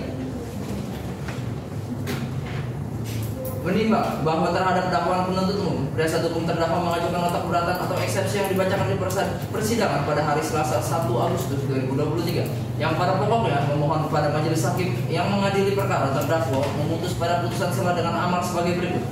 menimbang bahwa terhadap dakwaan penuntut umum, penasihat hukum terdakwa mengajukan nota keberatan atau eksepsi yang dibacakan di persidangan pada hari Selasa 1 Agustus 2023, yang pada pokoknya memohon kepada majelis hakim yang mengadili perkara terdakwa memutus pada putusan sela dengan amal sebagai berikut.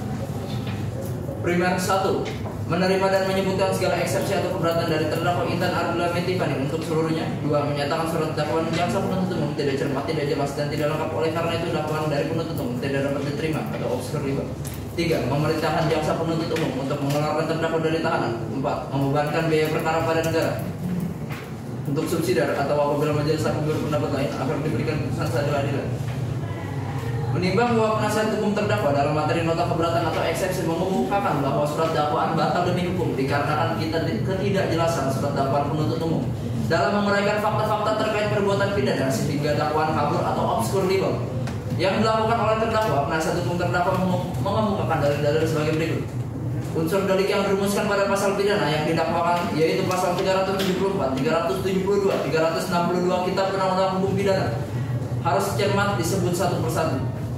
Primer 1. Menerima dan menyebutkan segala eksepsi atau keberatan dari terdakwa Intan Ardila Meitifani untuk seluruhnya. 2. Menyatakan surat dakwaan jaksa penuntut umum tidak cermat, tidak jelas, dan tidak lengkap, oleh karena itu dakwaan dari penuntut umum tidak dapat diterima atau obskur. 3. Memerintahkan jaksa penuntut umum untuk mengeluarkan terdakwa dari tahanan. 4. Membebankan biaya perkara pada negara untuk subsidiar atau apabila majelis hakim berpendapat lain akan diberikan putusan seadil-adilnya. Menimbang bahwa penasihat hukum terdakwa dalam materi nota keberatan atau eksepsi mengemukakan bahwa surat dakwaan batal demi hukum dikarenakan ketidakjelasan surat dakwaan penuntut umum dalam menguraikan fakta-fakta terkait perbuatan pidana sehingga dakwaan kabur atau obskur libel yang dilakukan oleh terdakwa. Penasihat hukum terdakwa mengemukakan dalil-dalil sebagai berikut. Unsur delik yang dirumuskan pada pasal pidana yang didakwakan yaitu pasal 374, 372, 362 Kitab Undang-Undang Hukum Pidana harus cermat disebut satu persatu.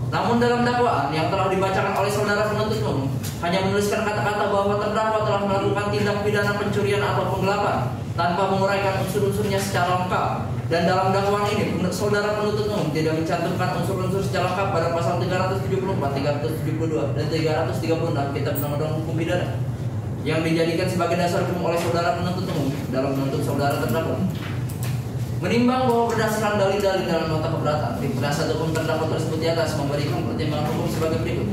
Namun dalam dakwaan yang telah dibacakan oleh saudara penuntut umum hanya menuliskan kata-kata bahwa terdakwa telah melakukan tindak pidana pencurian atau penggelapan tanpa menguraikan unsur-unsurnya secara lengkap. Dan dalam dakwaan ini saudara penuntut umum tidak mencantumkan unsur-unsur secara lengkap pada pasal 374, 372, dan 336 Kitab Undang-Undang Hukum Pidana yang dijadikan sebagai dasar hukum oleh saudara penuntut umum dalam menuntut saudara terdakwa. Menimbang bahwa berdasarkan dalil-dalil dalam nota keberatan, tim penasihat hukum terdakwa tersebut di atas memberikan pertimbangan hukum sebagai berikut.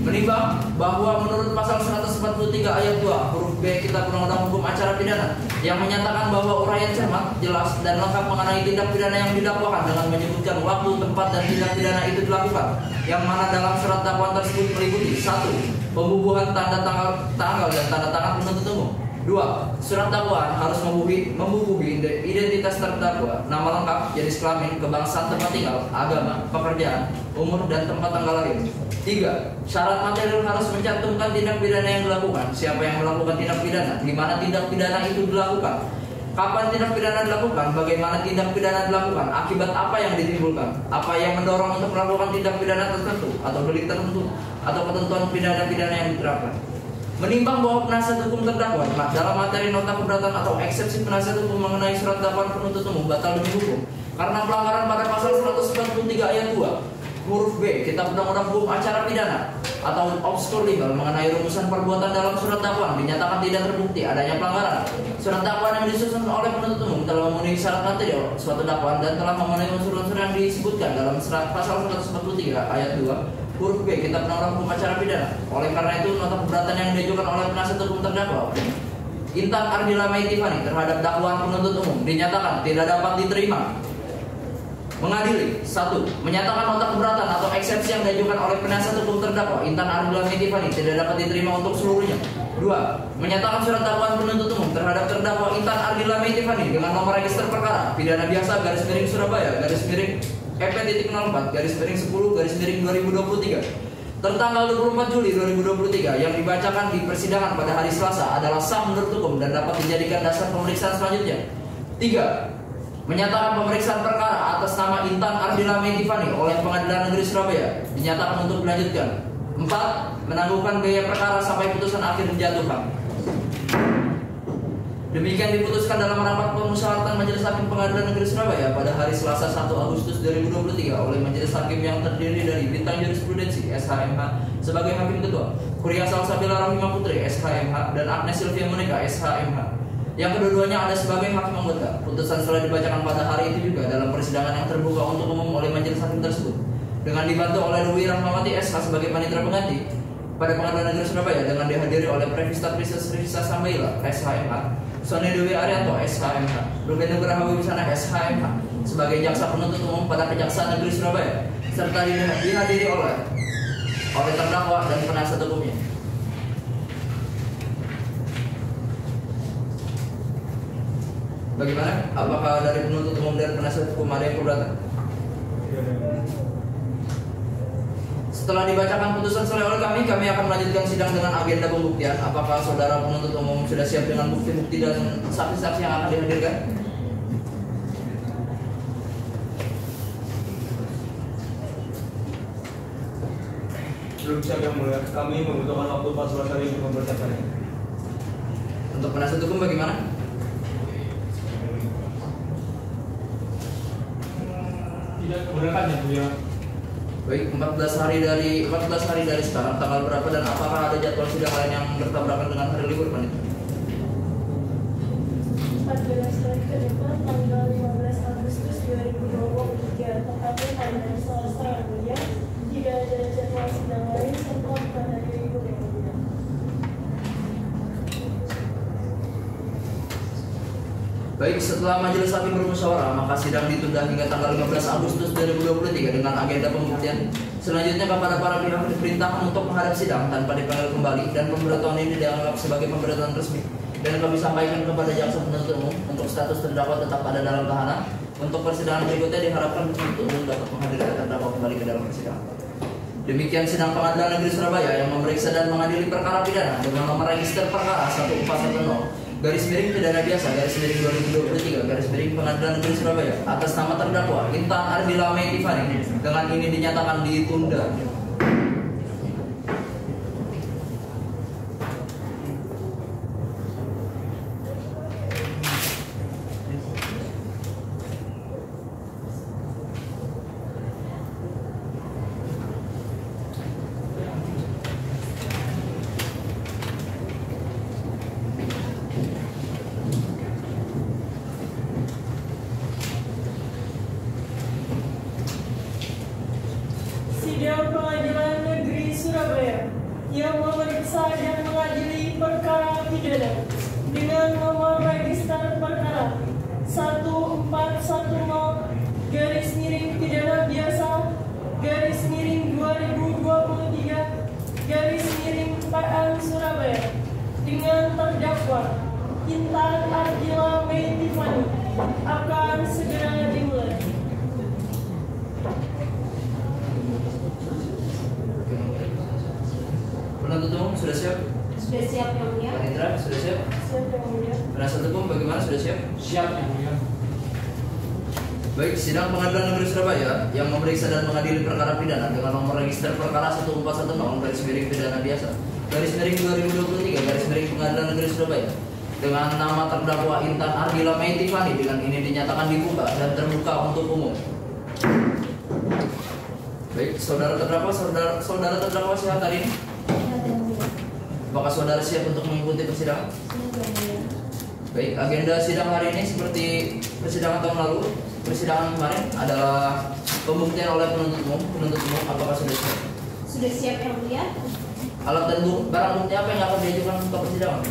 Menimbang bahwa menurut pasal 143 ayat 2 huruf B Kitab Undang-Undang Hukum Acara Pidana yang menyatakan bahwa uraian cermat, jelas, dan lengkap mengenai tindak pidana yang didakwakan dengan menyebutkan waktu, tempat, dan tindak pidana itu dilakukan, yang mana dalam surat dakwaan tersebut meliputi 1. Pembubuhan tanda tanggal dan tanda tangan penuntut umum. 2. Surat dakwaan harus membubuhi identitas terdakwa, nama lengkap, jenis kelamin, kebangsaan, tempat tinggal, agama, pekerjaan, umur, dan tempat tanggal lahir. 3. Syarat material harus mencantumkan tindak pidana yang dilakukan, siapa yang melakukan tindak pidana, di mana tindak pidana itu dilakukan, kapan tindak pidana dilakukan, bagaimana tindak pidana dilakukan, akibat apa yang ditimbulkan, apa yang mendorong untuk melakukan tindak pidana tertentu atau delik tertentu, atau ketentuan pidana-pidana yang diterapkan. Menimbang bahwa penasihat hukum terdakwa dalam materi nota keberatan atau eksepsi penasihat hukum mengenai surat dakwaan penuntut umum batal demi hukum karena pelanggaran pada pasal 143 ayat 2 huruf B Kitab Undang-Undang Hukum Acara Pidana atau obskur libel mengenai rumusan perbuatan dalam surat dakwaan dinyatakan tidak terbukti adanya pelanggaran. Surat dakwaan yang disusun oleh penuntut umum telah memenuhi syarat material suatu dakwaan dan telah memenuhi unsur-unsur yang disebutkan dalam pasal 143 ayat 2 huruf B Kitab Undang-Undang Hukum Acara Pidana. Oleh karena itu nota keberatan yang diajukan oleh penasihat hukum terdakwa Intan Ardila Meitifani terhadap dakwaan penuntut umum dinyatakan tidak dapat diterima. Mengadili 1. Menyatakan nota keberatan atau eksepsi yang diajukan oleh penasihat hukum terdakwa Intan Ardila Meitifani tidak dapat diterima untuk seluruhnya. 2. Menyatakan surat dakwaan penuntut umum terhadap terdakwa Intan Ardila Meitifani dengan nomor register perkara pidana biasa _ Surabaya _ EP.04 _10 _2023 tertanggal 24 Juli 2023 yang dibacakan di persidangan pada hari Selasa adalah sah menurut hukum dan dapat dijadikan dasar pemeriksaan selanjutnya. 3. Menyatakan pemeriksaan perkara atas nama Intan Ardila Meitifani oleh Pengadilan Negeri Surabaya dinyatakan untuk dilanjutkan. 4. Menangguhkan biaya perkara sampai putusan akhir dijatuhkan. Demikian diputuskan dalam rapat pemusyawaratan Majelis Hakim Pengadilan Negeri Surabaya pada hari Selasa 1 Agustus 2023 oleh Majelis Hakim yang terdiri dari Bintang Jurisprudensi SHMH sebagai Hakim Ketua, Kuria Salsabila Rahimah Putri SHMH dan Agnes Sylvia Monika SHMH. yang kedua-duanya ada sebagai hakim anggota. Putusan setelah dibacakan pada hari itu juga dalam persidangan yang terbuka untuk umum oleh majelis hakim tersebut, dengan dibantu oleh Dewi Rahmawati SH sebagai panitera pengganti pada Pengadilan Negeri Surabaya, dengan dihadiri oleh Prevista Princess Risa Sambaila SHMH, Sony Dewi Arianto SHMH, Ruben Nugraha Wiwisana SHMH sebagai jaksa penuntut umum pada Kejaksaan Negeri Surabaya, serta dihadiri oleh terdakwa dan penasihat hukumnya. Bagaimana? Apakah dari penuntut umum dan penasihat hukum ada yang keberatan? Setelah dibacakan putusan selesai oleh kami akan melanjutkan sidang dengan agenda pembuktian. Apakah saudara penuntut umum sudah siap dengan bukti-bukti dan saksi-saksi yang akan dihadirkan? Belum siap yang mulia, kami membutuhkan waktu 14 hari untuk mempersiapkannya. Untuk penasihat hukum bagaimana? Tidak keberatan ya Bu ya. Baik, 14 hari dari sekarang tanggal berapa dan apakah ada jadwal sidang lain yang bertabrakan dengan hari libur Pak? 14 hari ke depan tanggal 15 Agustus 2023 tepatnya pada hari Selasa yang mulia. Tidak ada jadwal sidang lain serta bukan hari libur yang mulia. Baik, setelah majelis hakim bermusyawarah, maka sidang ditunda hingga tanggal 15 Agustus 2023 dengan agenda pembuktian. Selanjutnya kepada para pihak diperintahkan untuk menghadap sidang tanpa dipanggil kembali, dan pemberatan ini dianggap sebagai pemberatan resmi. Dan kami sampaikan kepada jaksa penuntut umum untuk status terdakwa tetap ada dalam tahanan. Untuk persidangan berikutnya diharapkan penuntut umum dapat menghadirkan terdakwa kembali ke dalam persidangan. Demikian sidang Pengadilan Negeri Surabaya yang memeriksa dan mengadili perkara pidana dengan nomor register perkara 1410 garis miring pidana biasa garis miring 2023 garis miring Pengadilan Negeri Surabaya atas nama terdakwa Intan Ardila Meitifani dengan ini dinyatakan ditunda. Sidang Pengadilan Negeri Surabaya yang memeriksa dan mengadili perkara pidana dengan nomor register perkara 1410 garis miring pidana biasa garis miring 2023 garis miring PN Surabaya dengan terdakwa Intan Ardila Meitifani akan segera dimulai. Penuntut umum sudah siap? Sudah siap yang mulia. Panitera sudah siap? Siap yang mulia. Penasihat hukum bagaimana, sudah siap? Siap ya Bu ya. Baik, sidang Pengadilan Negeri Surabaya yang memeriksa dan mengadili perkara pidana dengan nomor register perkara 1410 garis miring pidana biasa garis miring 2023 garis miring Pengadilan Negeri Surabaya dengan nama terdakwa Intan Ardila Meitifani dengan ini dinyatakan dibuka dan terbuka untuk umum. Baik, saudara terdakwa sehat hari ini? Apakah saudara siap untuk mengikuti persidangan? Baik, agenda sidang hari ini seperti persidangan tahun lalu. Persidangan kemarin adalah pembuktian oleh penuntut umum. Apakah sudah siap? Sudah siap yang mulia. Alat dan barang bukti apa yang akan diajukan untuk persidangan?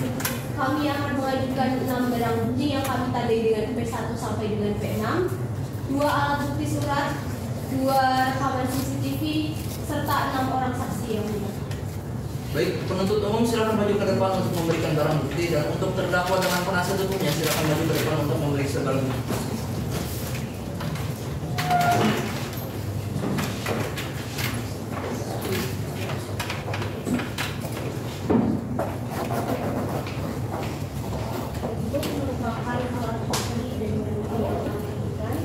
Kami akan mengajukan 6 barang bukti yang kami tandai dengan P1 sampai dengan P6, 2 alat bukti surat, 2 rekaman CCTV, serta 6 orang saksi yang mulia. Baik, penuntut umum silakan maju ke depan untuk memberikan barang bukti, dan untuk terdakwa dengan penasihat hukumnya silakan maju ke depan untuk memeriksa barang bukti. Untuk merupakan alat bukti dan barang bukti yang kami ajukan,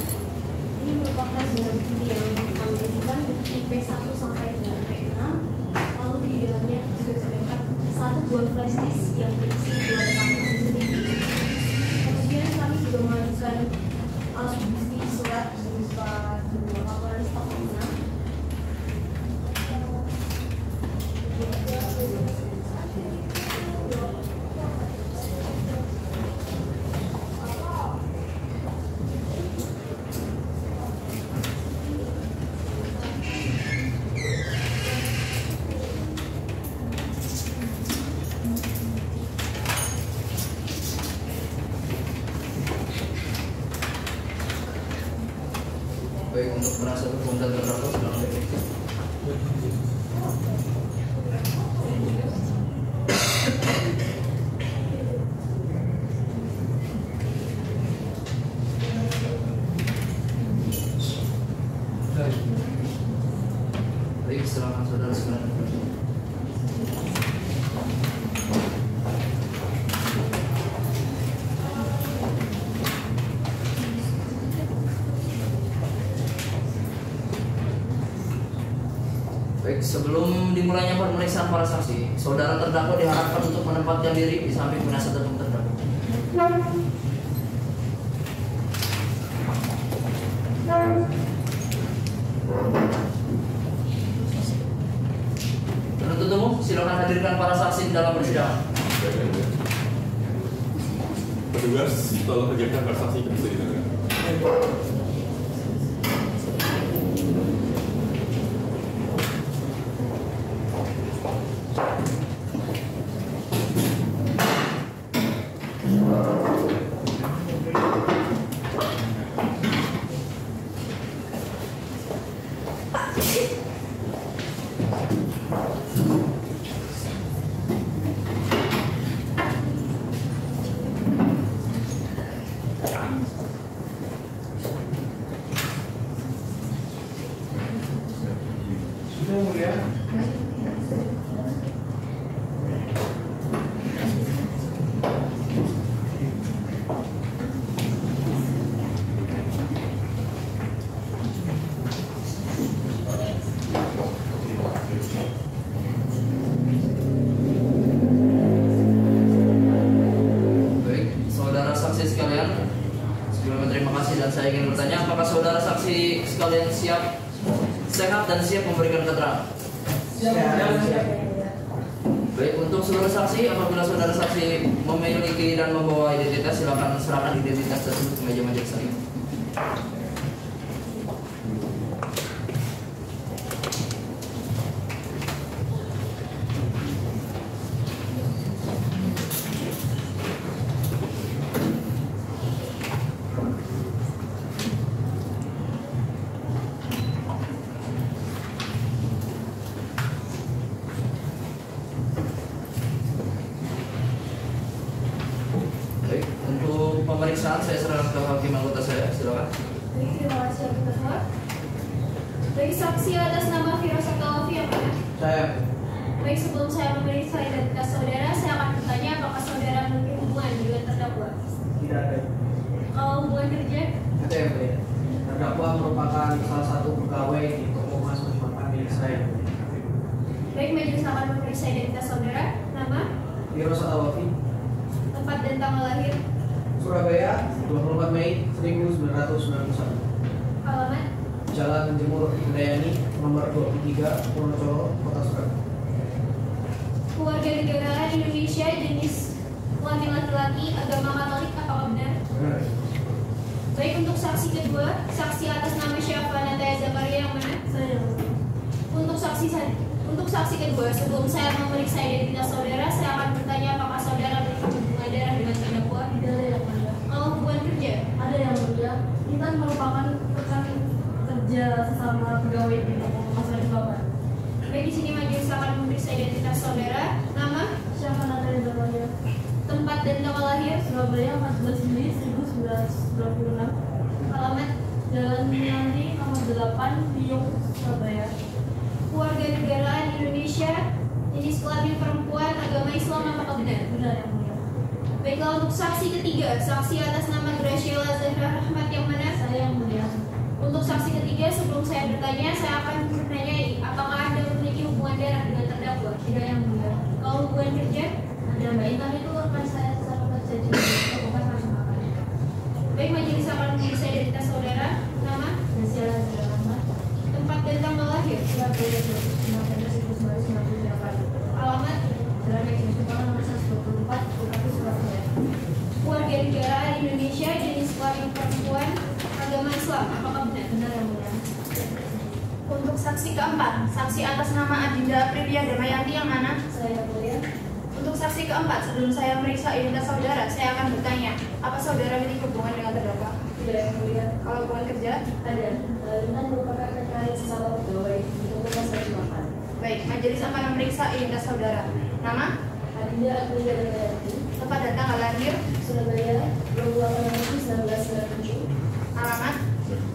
ini merupakan barang bukti yang kami ajukan bukti P1 sampai dengan P6, lalu di dalamnya juga terdapat 1 buah flash disk yang berisi 2 rekaman CCTV. Kemudian kami juga mengajukan alat bukti surat berupa 2 laporan stok minyak. untuk penasihat hukum dan terdakwa silakan diperiksa. Baik, silakan saudara sekalian. Baik, sebelum dimulainya pemeriksaan para saksi, saudara terdakwa diharapkan untuk menempatkan diri di samping penasihat hukum terdakwa. Penuntut umum, silakan hadirkan para saksi di dalam persidangan. Petugas, tolong hadirkan para saksi yang bisa didengar. Sudah yang mulia. Baik, saudara saksi sekalian, sebelumnya terima kasih dan saya ingin bertanya, apakah saudara saksi sekalian siap, sehat dan siap memberikan keterangan? Baik, untuk seluruh saksi, apabila saudara saksi memiliki dan membawa identitas, silakan serahkan identitas tersebut ke meja majelis hakim. Baik, untuk pemeriksaan saya serahkan ke hakim anggota saya, silakan. Baik, terima kasih Abu Tafar. Baik, saksi atas nama Firasa Kawafi yang mana? Saya. Baik, sebelum saya memeriksa identitas saudara, saya akan bertanya apakah saudara memiliki hubungan dengan terdakwa. Tidak ada. Kalau hubungan kerja, Ada yang mulia. Terdakwa merupakan salah satu pegawai di toko emas Makan milik saya. baik, majelis akan memeriksa identitas saudara, nama, Firasa Kawafi, tempat dan tanggal lahir, Surabaya, 24 Mei 1991. alamat, Jalan Jemur Indayani, nomor 23, Wonocolo, Kota Surabaya. keluarga negaraan Indonesia, jenis kelamin laki-laki, agama Katolik, apakah benar? Benar. Baik, untuk saksi kedua, saksi atas nama Syafana Taya Zakaria yang mana? Saya. Untuk saksi kedua, sebelum saya memeriksa identitas saudara, saya akan bertanya apakah saudara memiliki hubungan darah dengan terdakwa. Tidak ada yang mulia. Kalau hubungan kerja, Ada yang mulia. Intan merupakan rekan kerja sesama pegawai di toko emas Bapak. baik, di sini majelis akan memeriksa identitas saudara, nama, Siapa Natali Zakaria? tempat dan tanggal lahir, Surabaya 14 Juli 1996. alamat, Jalan Minandi nomor 8 Piyung Surabaya. keluarga negaraan Indonesia, jenis kelamin perempuan, agama Islam, apakah benar? Benar yang mulia. Baiklah, untuk saksi ketiga, saksi atas nama Graciela Zahra Rahmat yang mana? Saya yang mulia. Untuk saksi ketiga, sebelum saya bertanya, saya akan bertanya apakah Anda memiliki hubungan darah dengan terdakwa? Tidak yang mulia. Kalau hubungan kerja, Ada Mbak Intan itu rekan saya sesama kerja di toko emas Makan. baik, majelis akan memeriksa identitas saudara, nama, Graciela Zahra Rahmat. tempat dan tanggal lahir, Surabaya 29 1998. alamat, Jalan Meksis Kupang nomor 124 Bupati Surabaya. keluarga negaraan Indonesia, jenis kelamin perempuan, agama Islam, apakah benar? Benar yang mulia. Untuk saksi keempat, saksi atas nama Adinda Aprilia Damayanti yang mana? Saya yang mulia. Untuk saksi keempat, sebelum saya meriksa identitas saudara, saya akan bertanya, apa saudara memiliki hubungan dengan terdakwa? Tidak yang mulia. Kalau hubungan kerja, Ada Intan merupakan rekan sesama pegawai di Humas Majimakan. Baik, majelis akan memeriksa identitas saudara. Nama? Adinda Aprilia Dayanti, Tempat dan tanggal lahir? Surabaya, 28 Agustus 1997. Alamat?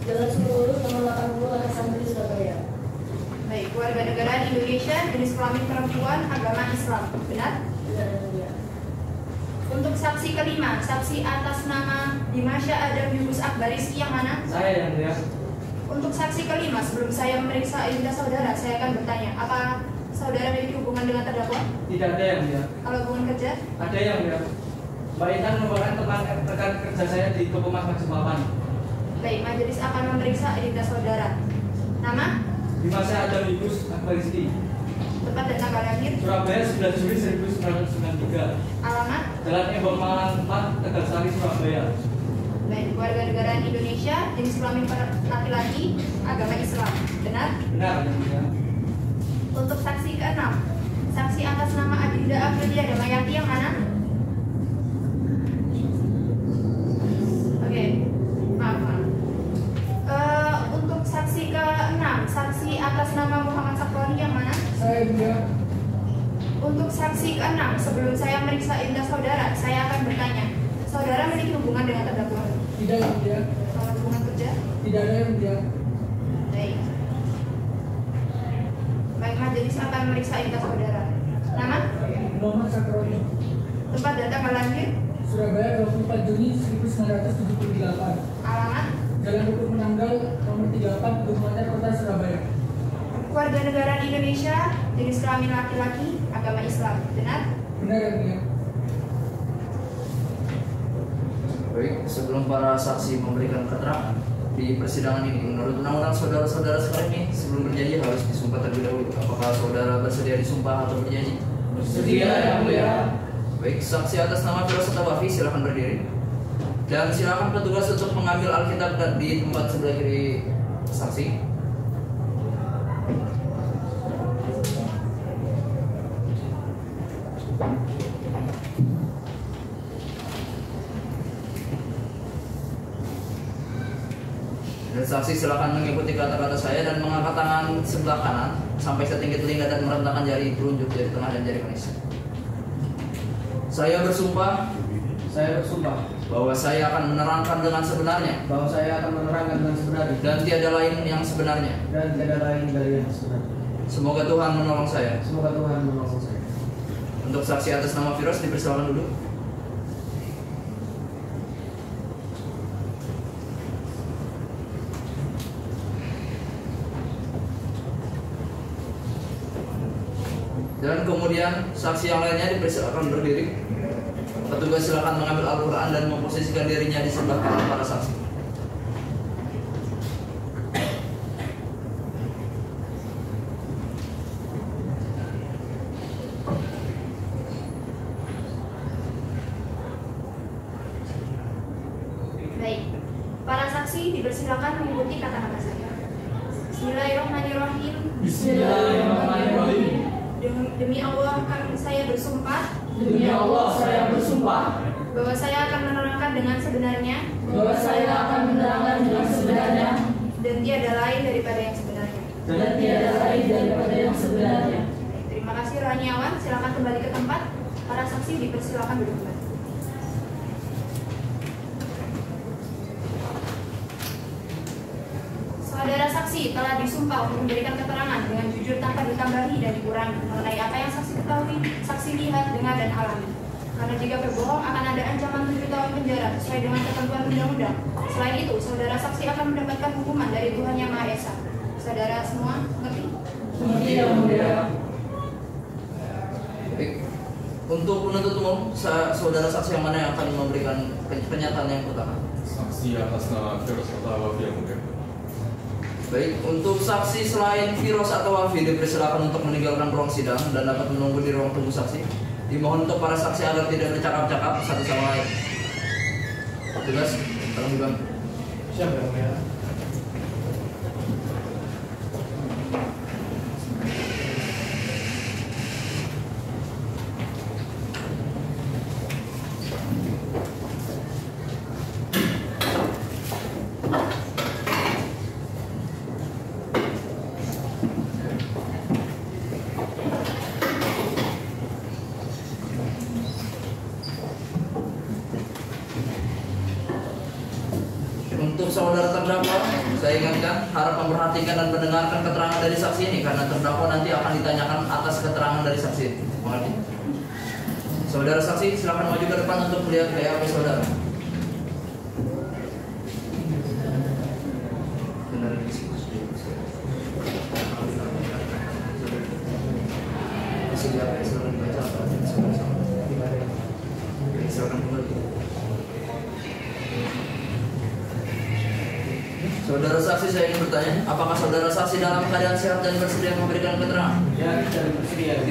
Jalan Suruh nomor 80 Lakas Santri, Surabaya. Baik, warga negara Indonesia, jenis kelamin perempuan, agama Islam. Benar? Benar yang mulia. Untuk saksi kelima, saksi atas nama Dimasya Adam Yunus Akbariski yang mana? Saya yang mulia. Untuk saksi kelima, sebelum saya memeriksa identitas saudara, saya akan bertanya, apa saudara memiliki hubungan dengan terdakwa? Tidak ada yang mulia. Kalau hubungan kerja? Ada yang mulia. Mbak Intan merupakan teman rekan kerja saya di Humas Majimakan. Baik, majelis akan memeriksa identitas saudara. Nama? Dimasya Adam Yunus Akbariski. Tempat dan tanggal lahir? Surabaya 9 Juli 1993. Alamat? Jalan Embong Malang 4, Tegalsari, Surabaya. Baik, warga negara Indonesia, jenis kelamin laki-laki, agama Islam. Benar? Benar yang mulia. Untuk saksi keenam, saksi atas nama Adinda Aprilia Dayanti yang mana? Oke, maaf. Untuk saksi keenam, saksi atas nama Muhammad Sakroni yang mana? Saya mulia. Untuk saksi keenam, sebelum saya meriksa identitas saudara, saya akan bertanya, saudara memiliki hubungan dengan terdakwa? Tidak yang mulia. Kalau hubungan kerja? Tidak ada yang mulia. Baik. Baik, majelis akan meriksa identitas saudara. Nama? Muhammad Sakroni. Tempat dan tanggal lahir? Surabaya 24 Juni 1978. Alamat? Jalan Rukun Menanggal nomor 38, Gubernur Kota Surabaya. Warga negara Indonesia, jenis kelamin laki-laki, agama Islam. Benar? Benar yang mulia. Baik, sebelum para saksi memberikan keterangan di persidangan ini, menurut undang-undang saudara-saudara sekalian ini, sebelum berjanji harus disumpah terlebih dahulu. Apakah saudara bersedia disumpah atau berjanji? Bersedia yang mulia. Baik, saksi atas nama Firoz atau Wafi silakan berdiri. Dan silakan petugas untuk mengambil Alkitab di tempat sebelah kiri saksi. Dan saksi silakan mengikuti kata-kata saya dan mengangkat tangan sebelah kanan sampai setinggi telinga dan merentangkan jari telunjuk, jari tengah dan jari manis. Saya bersumpah bahwa saya akan menerangkan dengan sebenarnya dan tiada lain yang sebenarnya. Semoga Tuhan menolong saya. Untuk saksi atas nama Firoz dipersilakan dulu. Dan kemudian saksi yang lainnya dipersilakan berdiri. Petugas silakan mengambil Al-Quran dan memposisikan dirinya di sebelah kanan para saksi. Baik, para saksi dipersilakan mengikuti kata-kata saya. Bismillahirrahmanirrahim. Bismillahirrahmanirrahim. Demi Allah akan saya bersumpah. Demi Allah saya bersumpah Bahwa saya akan menerangkan dengan sebenarnya. Dan tiada lain daripada yang sebenarnya. Terima kasih Raniawan, silakan kembali ke tempat. Para saksi dipersilakan duduk kembali. Saudara saksi telah disumpah untuk memberikan keterangan dengan jujur tanpa ditambahi dan dikurangi mengenai apa yang saksi ketahui, saksi lihat, dengar, dan alami. Karena jika berbohong akan ada ancaman 7 tahun penjara sesuai dengan ketentuan undang-undang. Selain itu, saudara saksi akan mendapatkan hukuman dari Tuhan Yang Maha Esa. Saudara semua mengerti? Mengerti yang mulia. Baik. Untuk penuntut umum, saudara saksi yang mana yang akan memberikan pernyataan yang pertama? Saksi atas nama Firoz atau Wafi yang mulia. Baik, untuk saksi selain Firoz atau Wafi dipersilakan untuk meninggalkan ruang sidang dan dapat menunggu di ruang tunggu saksi. Dimohon untuk para saksi agar tidak bercakap-cakap satu sama lain. Tugas, tolong dibantu. Siap yang mulia. Untuk saudara terdakwa, saya ingatkan harap memperhatikan dan mendengarkan keterangan dari saksi ini karena terdakwa nanti akan ditanyakan atas keterangan dari saksi. Mengerti? Saudara saksi, silakan maju ke depan untuk melihat BAP saudara. Saudara saksi, saya ingin bertanya, apakah saudara saksi dalam keadaan sehat dan bersedia memberikan keterangan? Ya, dan bersedia.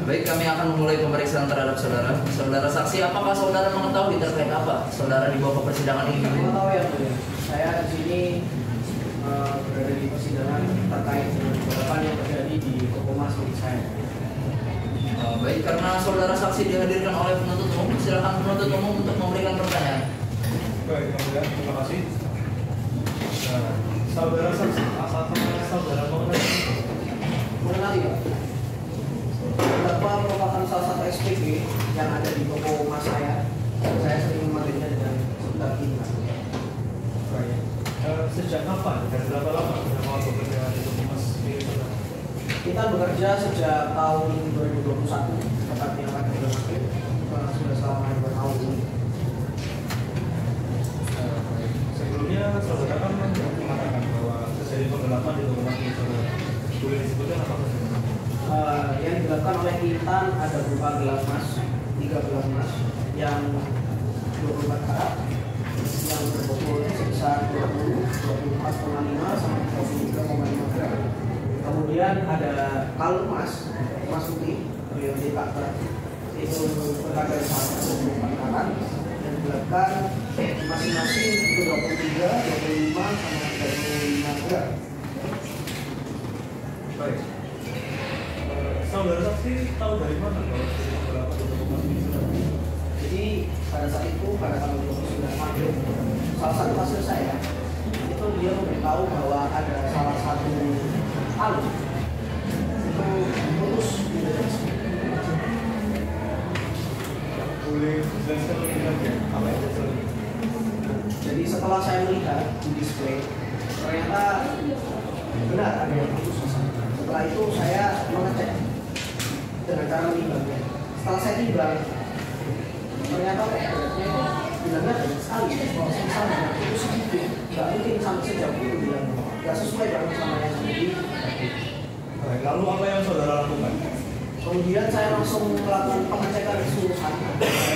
Baik, kami akan memulai pemeriksaan terhadap saudara. Saudara saksi, apakah saudara mengetahui terkait apa saudara dibawa ke persidangan ini? Mengetahui ya, mulia. Saya di sini berada di persidangan terkait dengan beberapa yang terjadi di toko emas milik saya. Baik, karena saudara saksi dihadirkan oleh penuntut umum, silakan penuntut umum untuk memberikan pertanyaan. Baik, terima kasih. Saudara saksi, asal saudara mengenali Pak, terdakwa merupakan salah satu SPG yang ada di toko emas saya. Saya sering memanggilnya dengan sebutan ini. Baik. Sejak kapan dan berapa lama saudara bekerja di toko emas milik saudara? Kita bekerja sejak tahun 2021, tepatnya pada bulan April. Sudah selama 2 tahun ini. Sebelumnya saudara kan mengatakan bahwa terjadi penggelapan di toko emas milik saudara. Boleh disebutkan apa saja? Yang dilakukan oleh Intan ada berupa gelas emas, 3 gelas emas yang 24 karat yang berbobot sebesar 20, 24,5 sampai 23,5 gram. Kemudian ada kalung emas putih yang dikakar itu berkadar 24 karat dan dilakukan masing-masing 23, 25 sama 35 gram. Baik. Saudara saksi tahu dari mana kalau terjadi penggelapan di toko emas milik saudara? Jadi pada saat itu pada tanggal 29 Maret salah satu pasien saya itu dia memberitahu bahwa ada salah satu alun itu putus di dekat sini. Boleh jelaskan lebih lanjut apa yang terjadi? Jadi setelah saya melihat di display ternyata benar ada yang putus di sana. Setelah itu saya mengecek dengan cara menimbangnya. Setelah saya timbang ternyata bilangnya banyak sekali. Kalau misalnya putus sedikit, nggak mungkin sampai sejauh itu bilang nggak sesuai dengan sama yang tadi. Baik, lalu apa yang saudara lakukan? Kemudian saya langsung melakukan pengecekan keseluruhan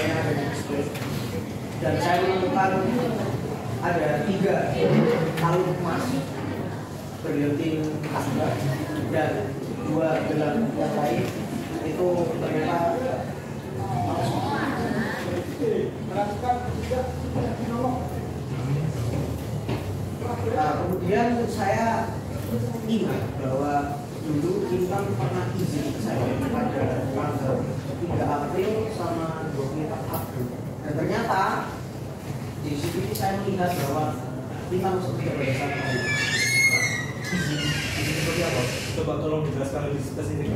yang ada di display dan saya menemukan ada 3 kalung emas berliotin asba dan 2 gelang yang lain itu ternyata kemudian saya ingat bahwa dulu Intan pernah izin saya pada tanggal 3 April sama 24 April dan ternyata di CCTV saya melihat bahwa Intan masuk tidak berdasarkan hal itu. Izin seperti apa? Coba tolong dijelaskan lebih spesifik.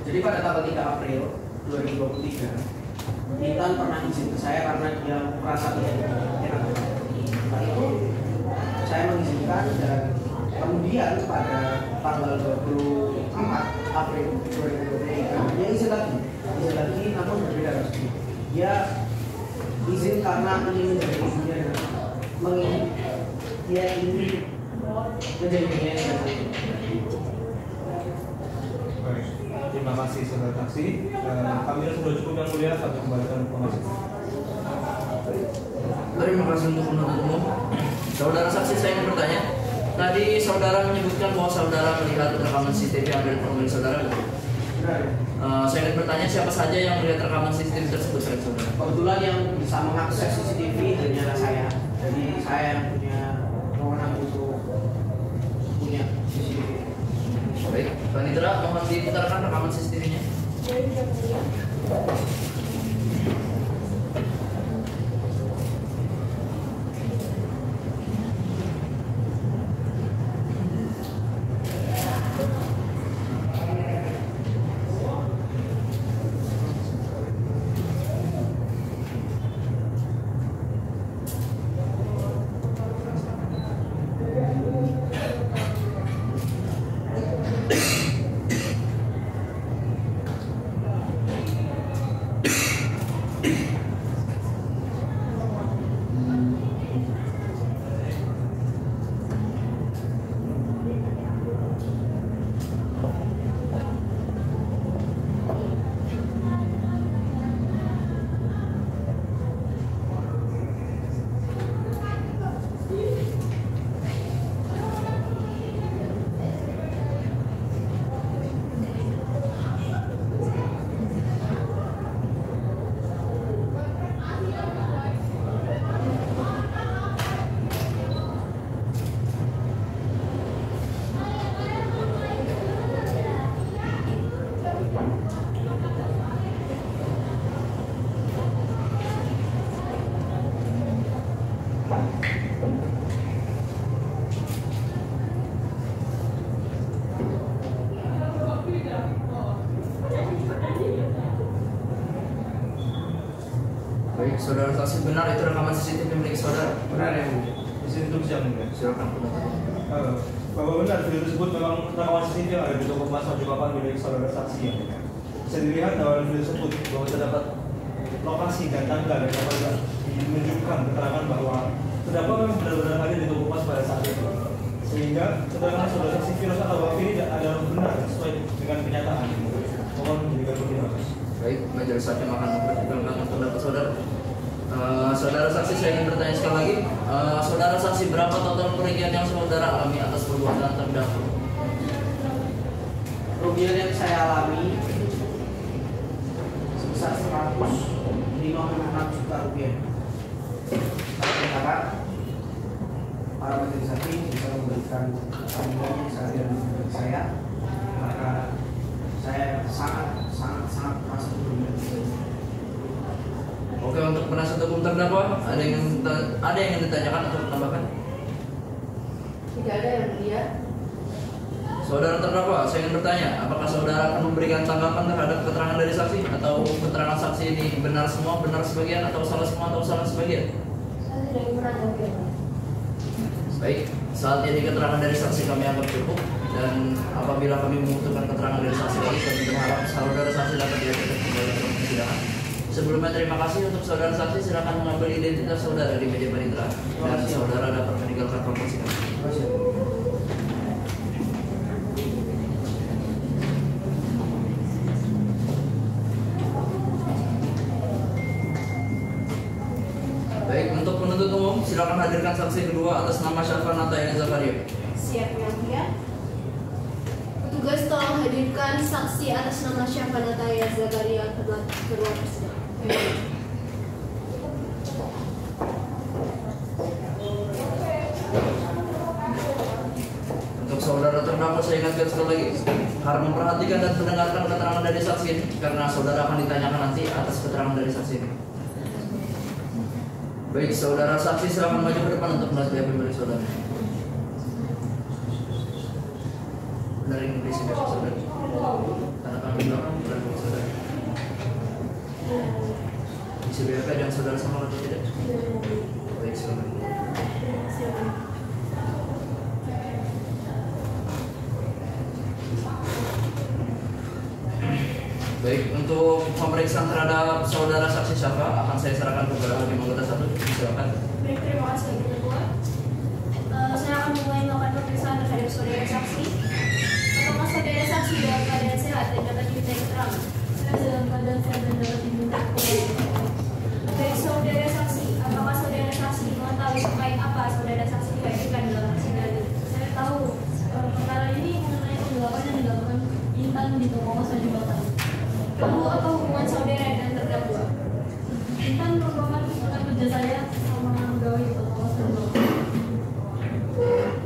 Jadi pada tanggal 3 April 2023 Intan pernah izin ke saya karena dia merasa tidak enak. Nah itu saya mengizinkan dan kemudian pada tanggal 24 April 2023 dia izin lagi namun berbeda lagi. Dia izin karena ingin menjadi ibunya dengan mengingat dia ingin menjadi ibunya dengan Baik, terima kasih saudara saksi. Kami sudah cukup yang mulia satu kembalikan informasi. Terima kasih untuk penuntut umum. Saudara saksi, saya ingin bertanya. Tadi saudara menyebutkan bahwa saudara melihat rekaman CCTV yang ada di mobil saudara. Saya ingin bertanya siapa saja yang melihat rekaman CCTV tersebut, saudara? Kebetulan yang bisa mengakses CCTV hanyalah saya. Jadi saya yang punya wewenang untuk punya CCTV. Baik, Panitera, mohon diputarkan rekaman CCTV-nya. Baik, saudara saksi benar itu rekaman CCTV milik saudara. Benar ya, izin untuk jam ya. Silakan penuntut. Bahwa benar video tersebut memang rekaman CCTV yang ada di toko emas Mojokapan milik saudara saksi yang benar. Bisa dilihat dalam video tersebut bahwa terdapat lokasi dan tanggal yang dapat menunjukkan keterangan bahwa terdakwa memang benar-benar hadir di toko emas pada saat itu. Sehingga keterangan saudara saksi Firoz atau ini adalah benar sesuai dengan kenyataan. Mohon diberikan pertimbangan. Baik, majelis hakim akan mempertimbangkan pendapat saudara. Saudara saksi, saya ingin bertanya sekali lagi. Saudara saksi, berapa total kerugian yang saudara alami atas perbuatan terdakwa? Kerugian yang saya alami sebesar 156 juta rupiah. Saya harap para majelis hakim bisa memberikan pertimbangan seharian saya, maka saya sangat merasa kerugian. Oke, untuk penasihat hukum terdakwa, ada yang ingin ditanyakan atau ditambahkan? Tidak ada yang mulia. Saudara terdakwa, saya ingin bertanya, apakah saudara akan memberikan tanggapan terhadap keterangan dari saksi atau keterangan saksi ini benar semua, benar sebagian, atau salah semua, atau salah sebagian? Saya tidak ingin menanggapi. Baik, saat ini keterangan dari saksi kami anggap cukup, dan apabila kami membutuhkan keterangan dari saksi lagi, kami berharap saudara saksi dapat dihadirkan kembali dalam persidangan. Sebelumnya terima kasih untuk saudara saksi, silakan mengambil identitas saudara di meja panitera dan saudara dapat meninggalkan ruang persidangan. Baik, untuk penuntut umum silakan hadirkan saksi kedua atas nama Syafan Nataya Zakaria. Siap yang mulia. Petugas tolong hadirkan saksi atas nama Syafan Nataya Zakaria kedua persidangan. Untuk saudara terdakwa saya ingatkan sekali lagi, harus memperhatikan dan mendengarkan keterangan dari saksi ini, karena saudara akan ditanyakan nanti atas keterangan dari saksi ini. Baik, saudara saksi silakan maju ke depan untuk menasihat pribadi saudara. Benar ini berisi besok saudara. Tanda tangan di belakang benar milik saudara. Isi BPK dan saudara sama atau tidak? Baik, silakan. Baik, untuk pemeriksaan terhadap saudara saksi Syafa akan saya serahkan kepada hakim anggota 1. Silakan. Baik, terima kasih ketua. Saya akan mulai melakukan pemeriksaan terhadap saudara saksi. Apakah saudara saksi dalam keadaan sehat dan dapat dimintai keterangan? Saya dalam keadaan sehat dan dapat dimintai keterangan. Baik, saudara saksi, apakah saudara saksi mengetahui terkait apa saudara saksi dihadirkan dalam persidangan? Saya tahu perkara ini mengenai penggelapan yang dilakukan Intan di toko emas Mojokapan. Lalu apa hubungan saudara dan terdakwa? Intan merupakan rekan kerja saya sama pegawai di toko emas Mojokapan.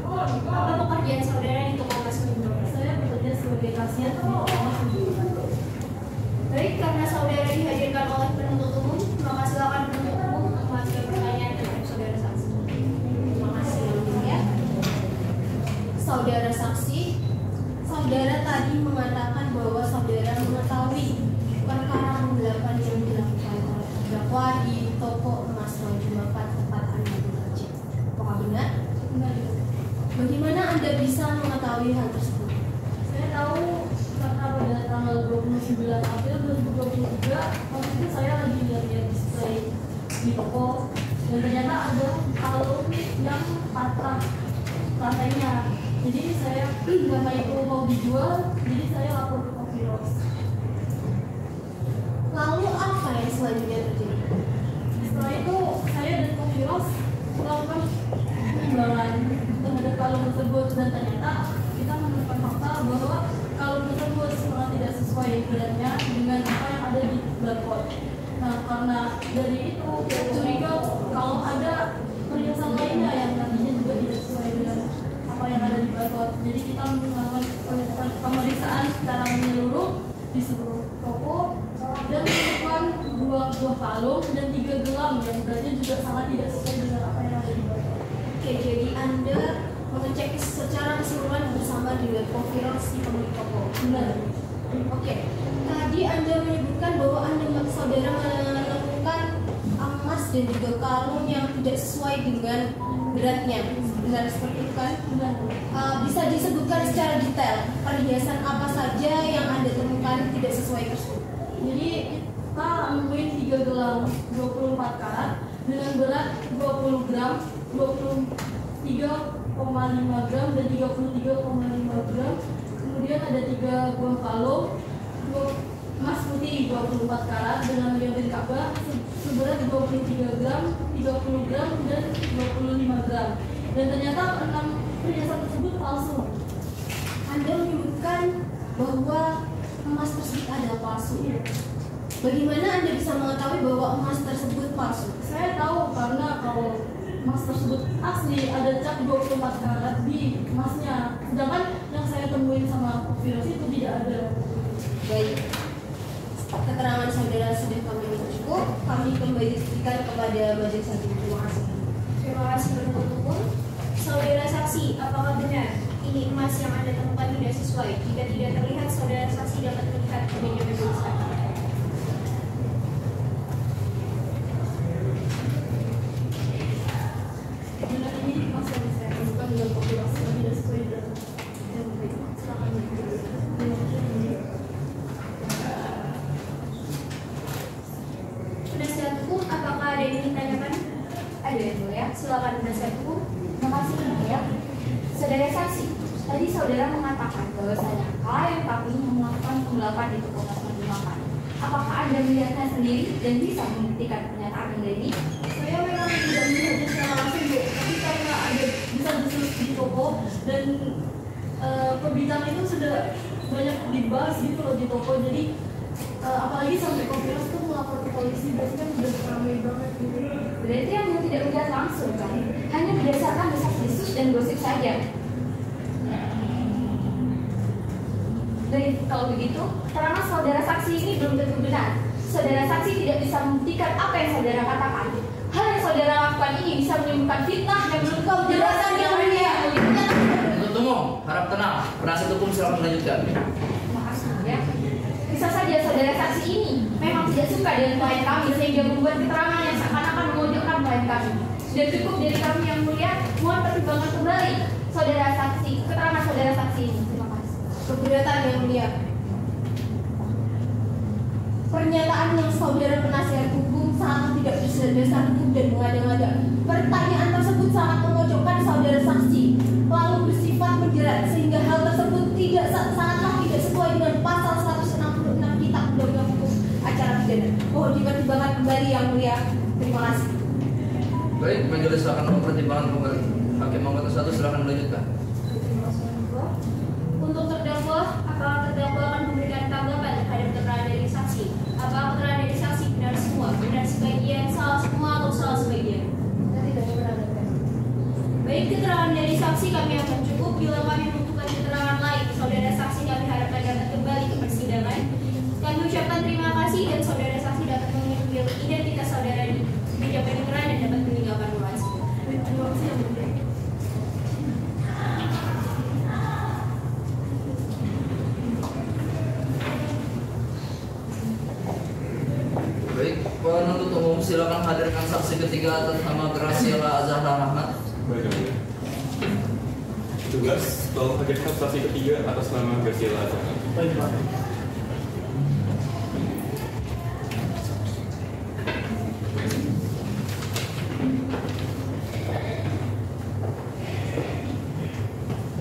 Apa pekerjaan saudara di toko emas Mojokapan? Saya bekerja sebagai kasir di toko emas Mojokapan. Baik, karena saudara dihadirkan oleh penuntut umum, maka silakan penuntut umum mengajukan pertanyaan terhadap saudara saksi. Terima kasih yang mulia. Saudara saksi, saudara tadi mengatakan bahwa saudara mengetahui perkara penggelapan yang dilakukan oleh terdakwa di toko emas Mojokapan tempat Anda bekerja. Apakah benar? Benar. Bagaimana Anda bisa mengetahui hal tersebut? Saya tahu karena pada tanggal 29 April 2023 waktu itu saya lagi lihat display di toko dan ternyata ada kalung yang patah rantainya. Jadi saya karena itu mau dijual, jadi saya lapor ke Coffee-Rox. Lalu apa yang selanjutnya terjadi? Setelah itu saya dan Coffee-Rox melakukan penimbangan terhadap kalung tersebut dan ternyata kita menemukan fakta bahwa kalung tersebut sangat tidak sesuai beratnya dengan apa yang ada di barcode. Nah, karena dari itu kita curiga kalau ada perhiasan lainnya yang nantinya juga tidak sesuai dengan apa yang ada di barcode. Jadi kita melakukan pemeriksaan secara menyeluruh di seluruh toko dan menemukan 2 buah kalung dan 3 gelang yang beratnya juga sangat tidak sesuai dengan apa yang ada di barcode. Oke, jadi Anda mengecek secara keseluruhan bersama dengan Coffee-Rox si pemilik toko. Benar. Oke, tadi Anda menyebutkan bahwa saudara menemukan dan juga kalung yang tidak sesuai dengan beratnya. Benar seperti itu kan? Benar. Bisa disebutkan secara detail perhiasan apa saja yang Anda temukan tidak sesuai tersebut? Jadi kita nemuin 3 gelang 24 karat dengan berat 20 gram, 23,5 gram dan 33,5 gram. Kemudian ada 3 buah kalung emas putih 24 karat dengan liontin Ka'bah seberat 23 gram, 30 gram dan 25 gram. Dan ternyata 6 perhiasan tersebut palsu. Anda menyebutkan bahwa emas tersebut adalah palsu. Bagaimana Anda bisa mengetahui bahwa emas tersebut palsu? Saya tahu karena kalau emas tersebut asli ada cap 24 karat di emasnya, sedangkan yang saya temuin sama virus itu tidak ada. Baik, keterangan saudara sudah kami cukup. Kami kembali berikan kepada majelis hakim. Terima kasih. Terima kasih penuntut umum. Saudara saksi, apakah benar ini emas yang Anda temukan tidak sesuai? Jika tidak terlihat, saudara saksi dapat melihat ke meja majelis hakim. Benar ini emas yang saya temukan dengan virus yang tidak sesuai dengan yang baik. Silakan. Penasihat hukum, apakah ada yang ingin ditanyakan? Ada yang mulia. Silakan penasihat hukum. Terima kasih ya. Saudara saksi, tadi saudara mengatakan bahwasanya klien kami melakukan penggelapan di toko emas menggunakan. Apakah Anda melihatnya sendiri dan bisa membuktikan pernyataan Anda ini? Saya memang tidak melihatnya secara langsung, Bu, tapi karena ada desas-desus di toko dan pembicaraan itu sudah banyak dibahas gitu loh di toko, jadi apalagi sampai Kopiros tuh melapor ke polisi, biasanya udah ramai banget gitu. Berarti Anda tidak melihat langsung kan? Hanya berdasarkan desas-desus dan gosip saja. Baik, kalau begitu, keterangan saudara saksi ini belum tentu benar. Saudara saksi tidak bisa membuktikan apa yang saudara katakan. Hal yang saudara lakukan ini bisa menimbulkan fitnah dan belum Penjelasan yang mulia. Penuntut umum, harap tenang. Penasihat hukum silakan melanjutkan. Terima kasih ya. Bisa saja saudara saksi ini memang tidak suka dengan klien kami sehingga membuat keterangan yang seakan-akan memojokkan klien kami. Sudah cukup dari kami yang mulia, mohon pertimbangkan kembali saudara saksi, keterangan saudara saksi ini. Terima kasih. Keberatan yang mulia. Pernyataan yang saudara penasihat hukum sangat tidak berdasar hukum dan mengada-ngada. Pertanyaan tersebut sangat memojokkan saudara saksi, lalu bersifat menjerat sehingga hal tersebut sangatlah tidak sesuai dengan pasal 166 Kitab Undang-Undang Hukum Acara Pidana. Mohon dipertimbangkan kembali yang mulia. Terima kasih. Baik, majelis akan mempertimbangkan kembali. Hakim anggota 1 silakan melanjutkan. Untuk terdakwa, apakah terdakwa akan memberikan tanggapan terhadap keterangan dari saksi? Apakah keterangan dari saksi benar semua, benar sebagian, salah semua, atau salah sebagian? Baik, keterangan dari saksi kami akan cukup. Bila kami membutuhkan keterangan lain, saudara saksi kami harapkan dapat kembali ke persidangan. Kami ucapkan terima kasih dan saudara saksi dapat mengambil identitas saudara di meja pendengaran dan dapat meninggalkan ruang sidang. Terima kasih yang mulia. Baik, penuntut umum silakan hadirkan saksi ketiga atas nama Graciela Zahra Rahmat. Baik, yang mulia. Tugas, tolong hadirkan saksi ketiga atas nama Graciela Zahra. Baik, Pak.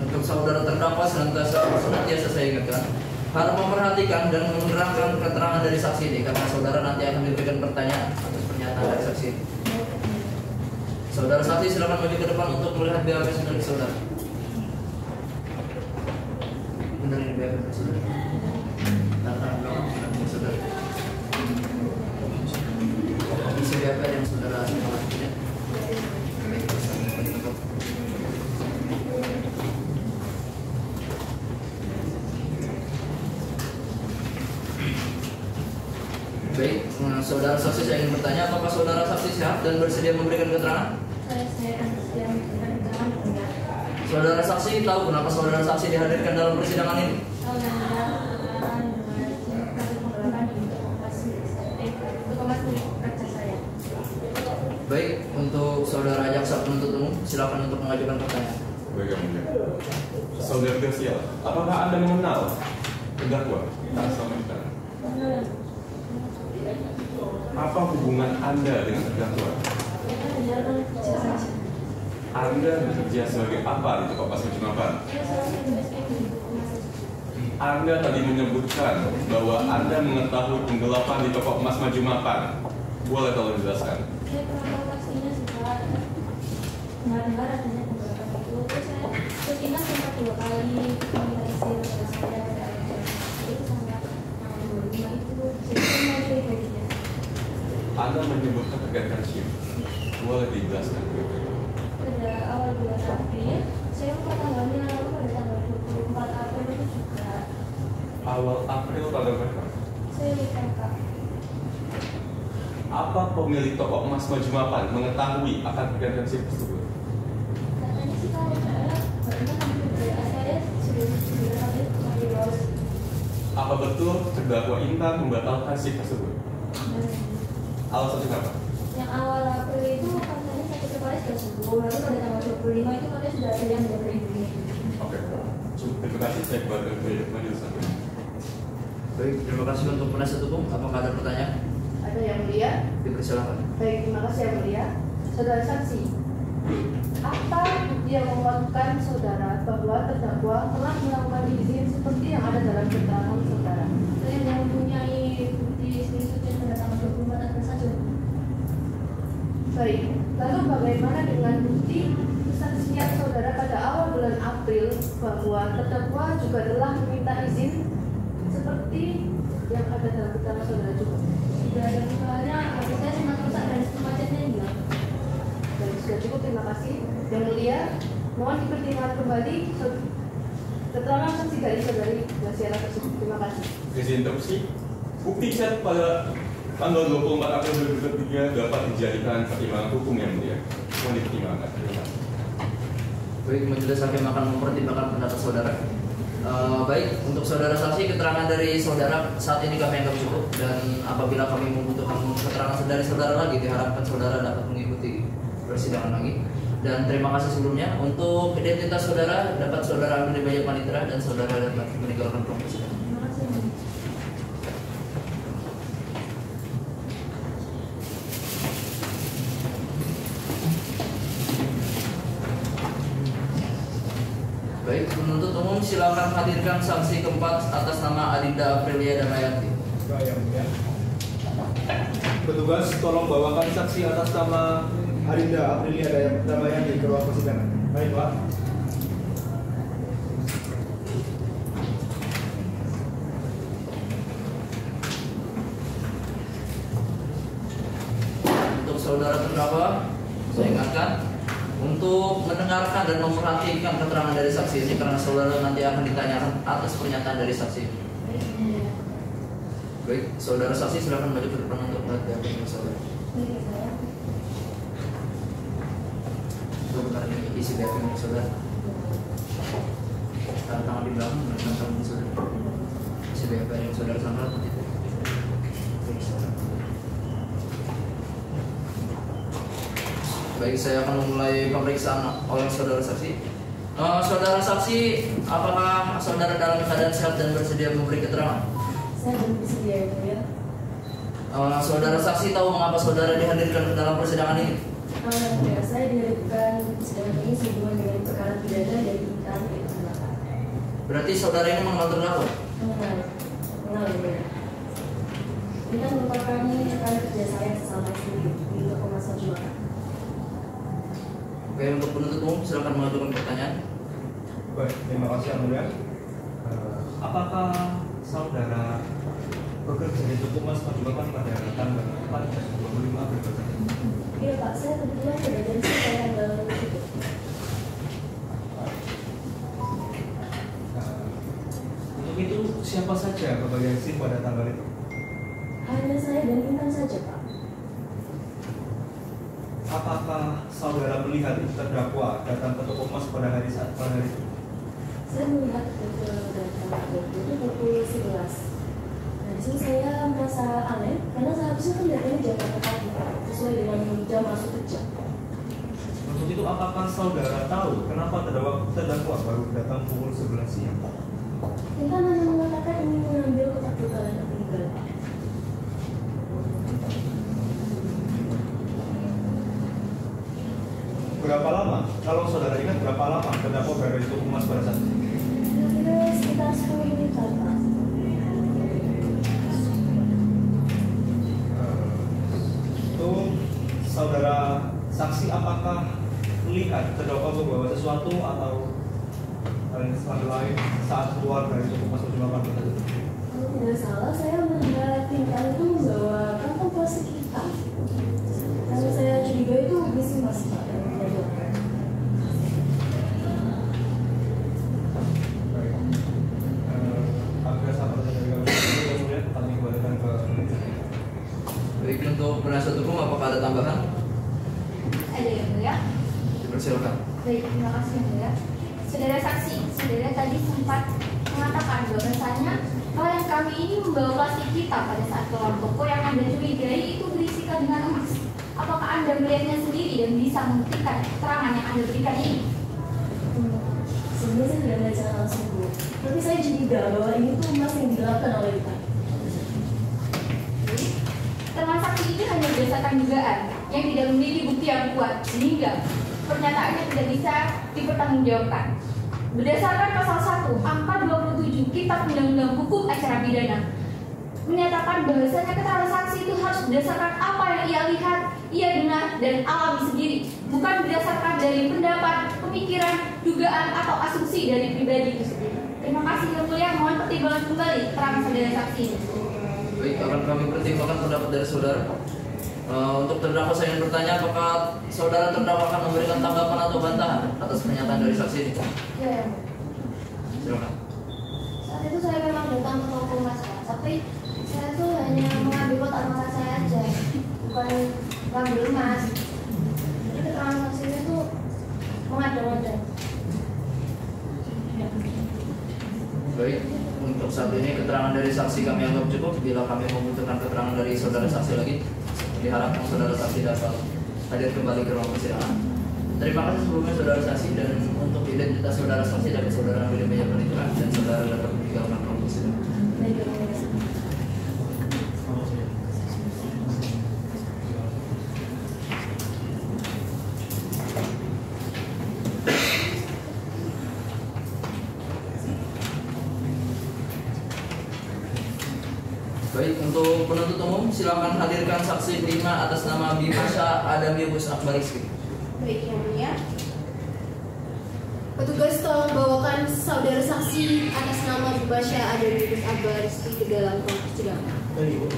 Untuk saudara terdakwa senantiasa saya ingatkan harus memperhatikan dan menerangkan keterangan dari saksi ini karena saudara nanti akan diberikan pertanyaan atas pernyataan dari saksi ini. Saudara saksi silakan maju ke depan untuk melihat BAP milik saudara. Benar ini BAP milik saudara. Tanda belakang milik saudara. Isi BAP yang saudara lakukan. Baik, saudara saksi saya ingin bertanya, apakah saudara saksi sehat dan bersedia memberikan keterangan? Saya sedang berjalan dengan Saudara saksi tahu kenapa saudara saksi dihadirkan dalam persidangan ini? Baik, untuk saudara jaksa penuntut umum, silakan untuk mengajukan pertanyaan. Baik, Yang Mulia. Saudara Garcia, apakah Anda mengenal terdakwa Tasma Maitani? Apa hubungan Anda dengan terdakwa? Anda bekerja sebagai apa di toko Mas Majumapan? Anda tadi menyebutkan bahwa Anda mengetahui penggelapan di toko emas Majumapan. Boleh tolong dijelaskan? Saya pernah taksinya sih Pak. Nggak dengar adanya penggelapan itu. Terus Intan sempat 2 kali minta izin kepada saya. Itu sangat 2005 itu. Jadi mau jadi. Anda menyebutkan kegiatan shift. Boleh dijelaskan? Pada awal bulan April, saya lupa tanggalnya, lalu pada tanggal 24 April itu juga. Awal April tanggal berapa? Saya lupa Kak. Apa pemilik toko emas Majumapan mengetahui akan kegiatan shift tersebut? Katanya sih Kak, karena saya sudah sampai di bawah. Apa betul terdakwa Intan membatalkan shift tersebut? Alasannya apa? Yang awal April itu katanya sakit kepala sudah sembuh, lalu pada tanggal 25 itu katanya sudah ada yang menjaga ibunya. Oke, terima kasih. Saya kepada majelis hakim. Baik, terima kasih untuk penasihat hukum. Apakah ada pertanyaan? Ada yang mulia? Dipersilakan. Baik, terima kasih yang mulia. Saudara saksi, apa bukti yang menguatkan saudara bahwa terdakwa telah melakukan izin seperti yang ada dalam keterangan saudara? Saya yang mempunyai bukti screenshot yang pada tanggal 24 April saja. Baik, lalu bagaimana dengan bukti kesaksian saudara pada awal bulan April bahwa terdakwa juga telah meminta izin seperti yang ada dalam keterangan saudara juga? Sudah ada soalnya HP saya sempat rusak dan macetnya hilang. Baik, sudah cukup, terima kasih. Yang mulia, mohon dipertimbangkan kembali keterangan saksi dari saudari Graciela tersebut. Terima kasih. Izin interupsi. Bukti chat pada tanggal 24 April 2023 dapat dijadikan pertimbangan hukum yang mulia. Mohon dipertimbangkan. Terima kasih. Baik, majelis hakim akan mempertimbangkan pendapat saudara. Baik, untuk saudara saksi, keterangan dari saudara saat ini kami anggap cukup, dan apabila kami membutuhkan keterangan dari saudara lagi, diharapkan saudara dapat mengikuti persidangan lagi. Dan terima kasih sebelumnya. Untuk identitas saudara dapat saudara ambil di meja panitera dan saudara dapat meninggalkan ruang persidangan. Terima kasih. Baik, penuntut umum silakan hadirkan saksi keempat atas nama Adinda Aprilia Damayanti. Petugas tolong bawakan saksi atas nama Adinda Aprilia Damayanti ke ruang persidangan. Baik, Pak. Untuk saudara terdakwa, saya ingatkan untuk mendengarkan dan memperhatikan keterangan dari saksi ini, karena saudara nanti akan ditanyakan atas pernyataan dari saksi. Baik, saudara saksi silakan maju ke depan untuk melihat saudara. Itu benar ini isi BAP milik saudara. Tanda tangan di belakang, tanda tangan saudara. Isi BAP yang saudara sangka seperti itu. Baik, saya akan memulai pemeriksaan oleh saudara saksi. Saudara saksi, apakah saudara dalam keadaan sehat dan bersedia memberi keterangan? Saya belum bersedia itu ya. Saudara saksi tahu mengapa saudara dihadirkan ke dalam persidangan ini? Ya, saya dihadirkan persidangan ini sehubungan dengan perkara pidana dari Intan itu belakang. Berarti saudara ini mengenal terdakwa? Mengenal ya. Intan merupakan rekan kerja saya sesama sendiri di toko Mas Majumapan. Oke, untuk penuntut umum silakan mengajukan pertanyaan. Baik, terima kasih Yang Mulia. Apakah saudara bekerja di toko Mas Majumapan pada tanggal 25 April? Iya Pak, saya kebetulan pada jam saya tanggal itu. Untuk itu siapa saja kebagian SIM pada tanggal itu? Hanya saya dan Intan saja Pak. Apakah saudara melihat terdakwa datang ke toko emas pada hari itu? Saya melihat datang itu pukul 11. Nah, di sini saya merasa aneh karena seharusnya kan datangnya jam 8 pagi sesuai dengan jam masuk kerja. Untuk itu apakah saudara tahu kenapa terdakwa baru datang pukul 11 siang? Intan hanya mengatakan ingin mengambil kotak bekal yang tertinggal. Berapa lama? Kalau saudara ingat berapa lama terdakwa berada di tubuh Mas pada saat itu? Kira-kira sekitar 10 menit Pak. Itu saudara saksi apakah melihat terdakwa membawa sesuatu atau hal lain saat keluar dari tubuh Mas pada saat itu? Kalau tidak salah, saya melihat Intan itu membawa kantong plastik hitam. Kalau saya curiga itu berisi Mas Pak. Baik, untuk penasihat hukum apakah ada tambahan? Ada ya, Bu ya? Dipersilakan. Baik, terima kasih Bu ya. Saudara saksi, saudara tadi sempat mengatakan bahwasanya klien kami ini membawa plastik hitam pada saat keluar toko yang Anda curigai itu berisikan dengan emas. Apakah Anda melihatnya sendiri dan bisa membuktikan keterangan yang Anda berikan ini? Sebenarnya saya tidak melihat langsung Bu, tapi saya curiga bahwa ini tuh emas yang digelapkan oleh Intan. Teman saksi ini hanya berdasarkan dugaan yang tidak memiliki bukti yang kuat sehingga pernyataannya tidak bisa dipertanggungjawabkan. Berdasarkan pasal 1 angka 27 Kitab Undang-Undang Hukum Acara Pidana menyatakan bahwasanya keterangan saksi itu harus berdasarkan apa yang ia lihat, ia dengar dan alami sendiri, bukan berdasarkan dari pendapat, pemikiran, dugaan atau asumsi dari pribadi itu sendiri. Terima kasih Yang Mulia, mohon pertimbangan kembali keterangan saudara saksi ini. Baik, akan kami pertimbangkan pendapat dari saudara. Untuk terdakwa saya ingin bertanya, apakah saudara terdakwa akan memberikan tanggapan atau bantahan atas pernyataan dari saksi ini? Ya, Silakan. saat itu saya memang datang ke toko Mas Pak, tapi saya tuh hanya mengambil kotak emas saya aja, bukan mengambil emas. Jadi keterangan saksi ini tuh mengada-ngada. Baik, untuk saat ini keterangan dari saksi kami anggap cukup. Bila kami membutuhkan keterangan dari saudara saksi lagi, diharapkan saudara saksi dapat hadir kembali ke ruang persidangan. Terima kasih sebelumnya saudara saksi, dan untuk identitas saudara saksi dapat saudara ambil di meja pernikahan dan saudara dapat meninggalkan ruang persidangan. Baik, untuk penuntut umum silakan hadirkan saksi prima atas nama Bimasya Adamius Akbariski. Baik, Yang Mulia. Petugas tolong bawakan saudara saksi atas nama Bimasya Adamius Akbariski ke dalam ruang persidangan. Baik, Bu.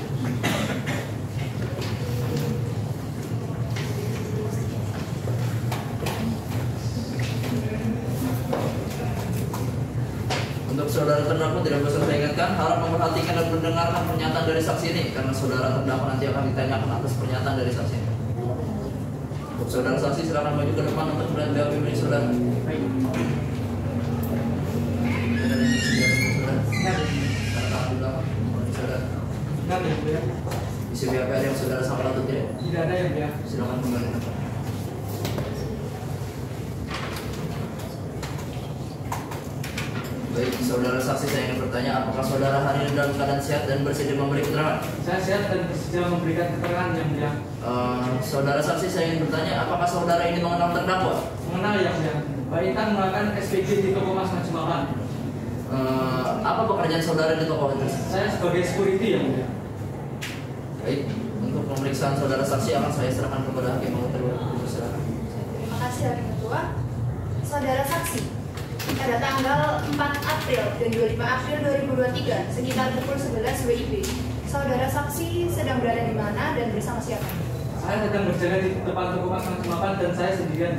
Untuk saudara terdakwa tidak bosan saya ingatkan, harap memperhatikan dan mendengarkan pernyataan dari saksi ini, karena saudara terdakwa nanti akan ditanyakan atas pernyataan dari saksi ini. Untuk saudara saksi silakan maju ke depan untuk melihat BAP milik saudara. Baik. Isi BAP ada yang saudara sama atau tidak? Tidak ada yang dia. Silakan kembali. Baik, saudara saksi saya ingin bertanya, apakah saudara hari ini dalam keadaan sehat dan bersedia memberi keterangan? Saya sehat dan bersedia memberikan keterangan yang dia. Saudara saksi saya ingin bertanya, apakah saudara ini mengenal terdakwa? Mengenal yang dia. Pak Intan melakukan SPG di toko Mas Majumakan. Apa pekerjaan saudara di toko itu? Saya sebagai security yang dia. Baik, untuk pemeriksaan saudara saksi akan saya serahkan kepada hakim yang terlibat. Silakan. Terima kasih Hakim Ketua. Saudara saksi, pada tanggal 4 April dan 25 April 2023 sekitar pukul 11 WIB, saudara saksi sedang berada di mana dan bersama siapa? Saya sedang berjalan di depan toko Mas Majumakan dan saya sendirian.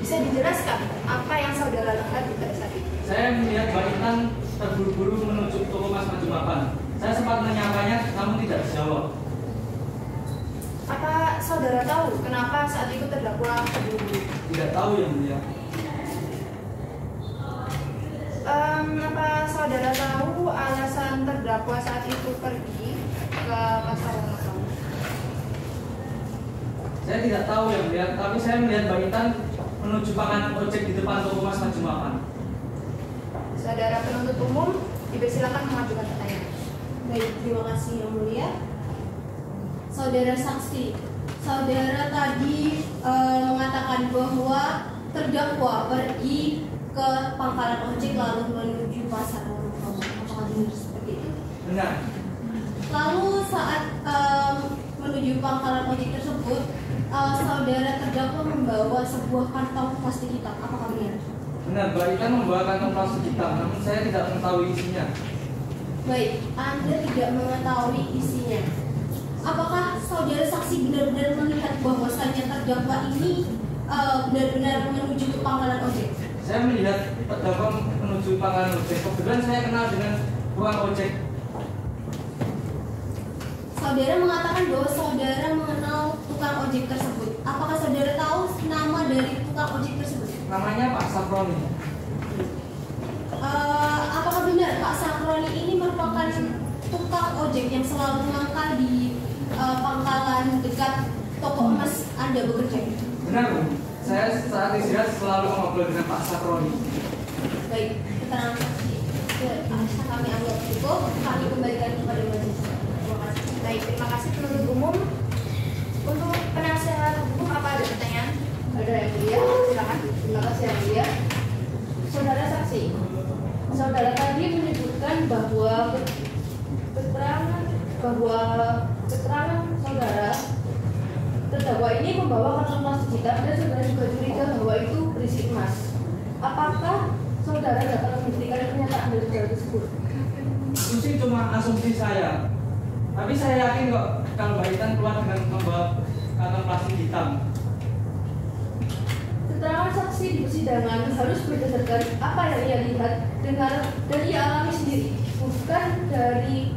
Bisa dijelaskan apa yang saudara lihat pada saat itu? Saya melihat Mbak Intan terburu-buru menuju toko Mas Majumakan. Saya sempat menyapanya namun tidak dijawab. Apa saudara tahu kenapa saat itu terdakwa terburu-buru? Tidak tahu yang mulia. Apa saudara tahu alasan terdakwa saat itu pergi ke pasar Wonokromo? Saya tidak tahu yang melihat, tapi saya melihat Mbak Intan menuju pangkalan ojek di depan toko Mas Majumakan. Saudara penuntut umum, dipersilakan mengajukan pertanyaan. Baik, terima kasih yang mulia. Saudara saksi, saudara tadi mengatakan bahwa terdakwa pergi ke pangkalan ojek lalu menuju pasar. Apakah benar seperti itu? Benar. Lalu saat menuju pangkalan ojek tersebut, saudara terdakwa membawa sebuah kantong plastik hitam. Apakah benar? Benar, Mbak Intan membawa kantong plastik hitam, namun saya tidak mengetahui isinya. Baik, Anda tidak mengetahui isinya. Apakah saudara saksi benar-benar melihat bahwasannya terdakwa ini benar-benar menuju ke pangkalan ojek? Saya melihat terdakwa menuju pangkalan ojek. Kebetulan saya kenal dengan tukang ojek. Saudara mengatakan bahwa saudara mengenal tukang ojek tersebut. Apakah saudara tahu nama dari tukang ojek tersebut? Namanya Pak Saproni. Apakah benar Pak Saproni ini merupakan tukang ojek yang selalu mangkal di pangkalan dekat toko emas Anda bekerja? Benar, Bu. Saya saat istirahat selalu ngobrol dengan Pak Saproni. Baik, keterangan saksi kami anggap cukup. Kami kembalikan kepada majelis. Terima kasih. Baik, terima kasih penuntut umum. Untuk penasihat hukum apa ada pertanyaan? Ada yang mulia, silakan. Terima kasih yang mulia. Saudara saksi, saudara tadi menyebutkan bahwa keterangan saudara terdakwa ini membawa kantong plastik hitam dan saudara juga curiga bahwa itu berisi emas. Apakah saudara dapat membuktikan pernyataan dari saudara tersebut? Itu sih cuma asumsi saya. Tapi saya yakin kok kalau Mbak Intan keluar dengan membawa kantong plastik hitam. Keterangan saksi di persidangan harus berdasarkan apa yang ia lihat, dengar, dan ia alami sendiri, bukan dari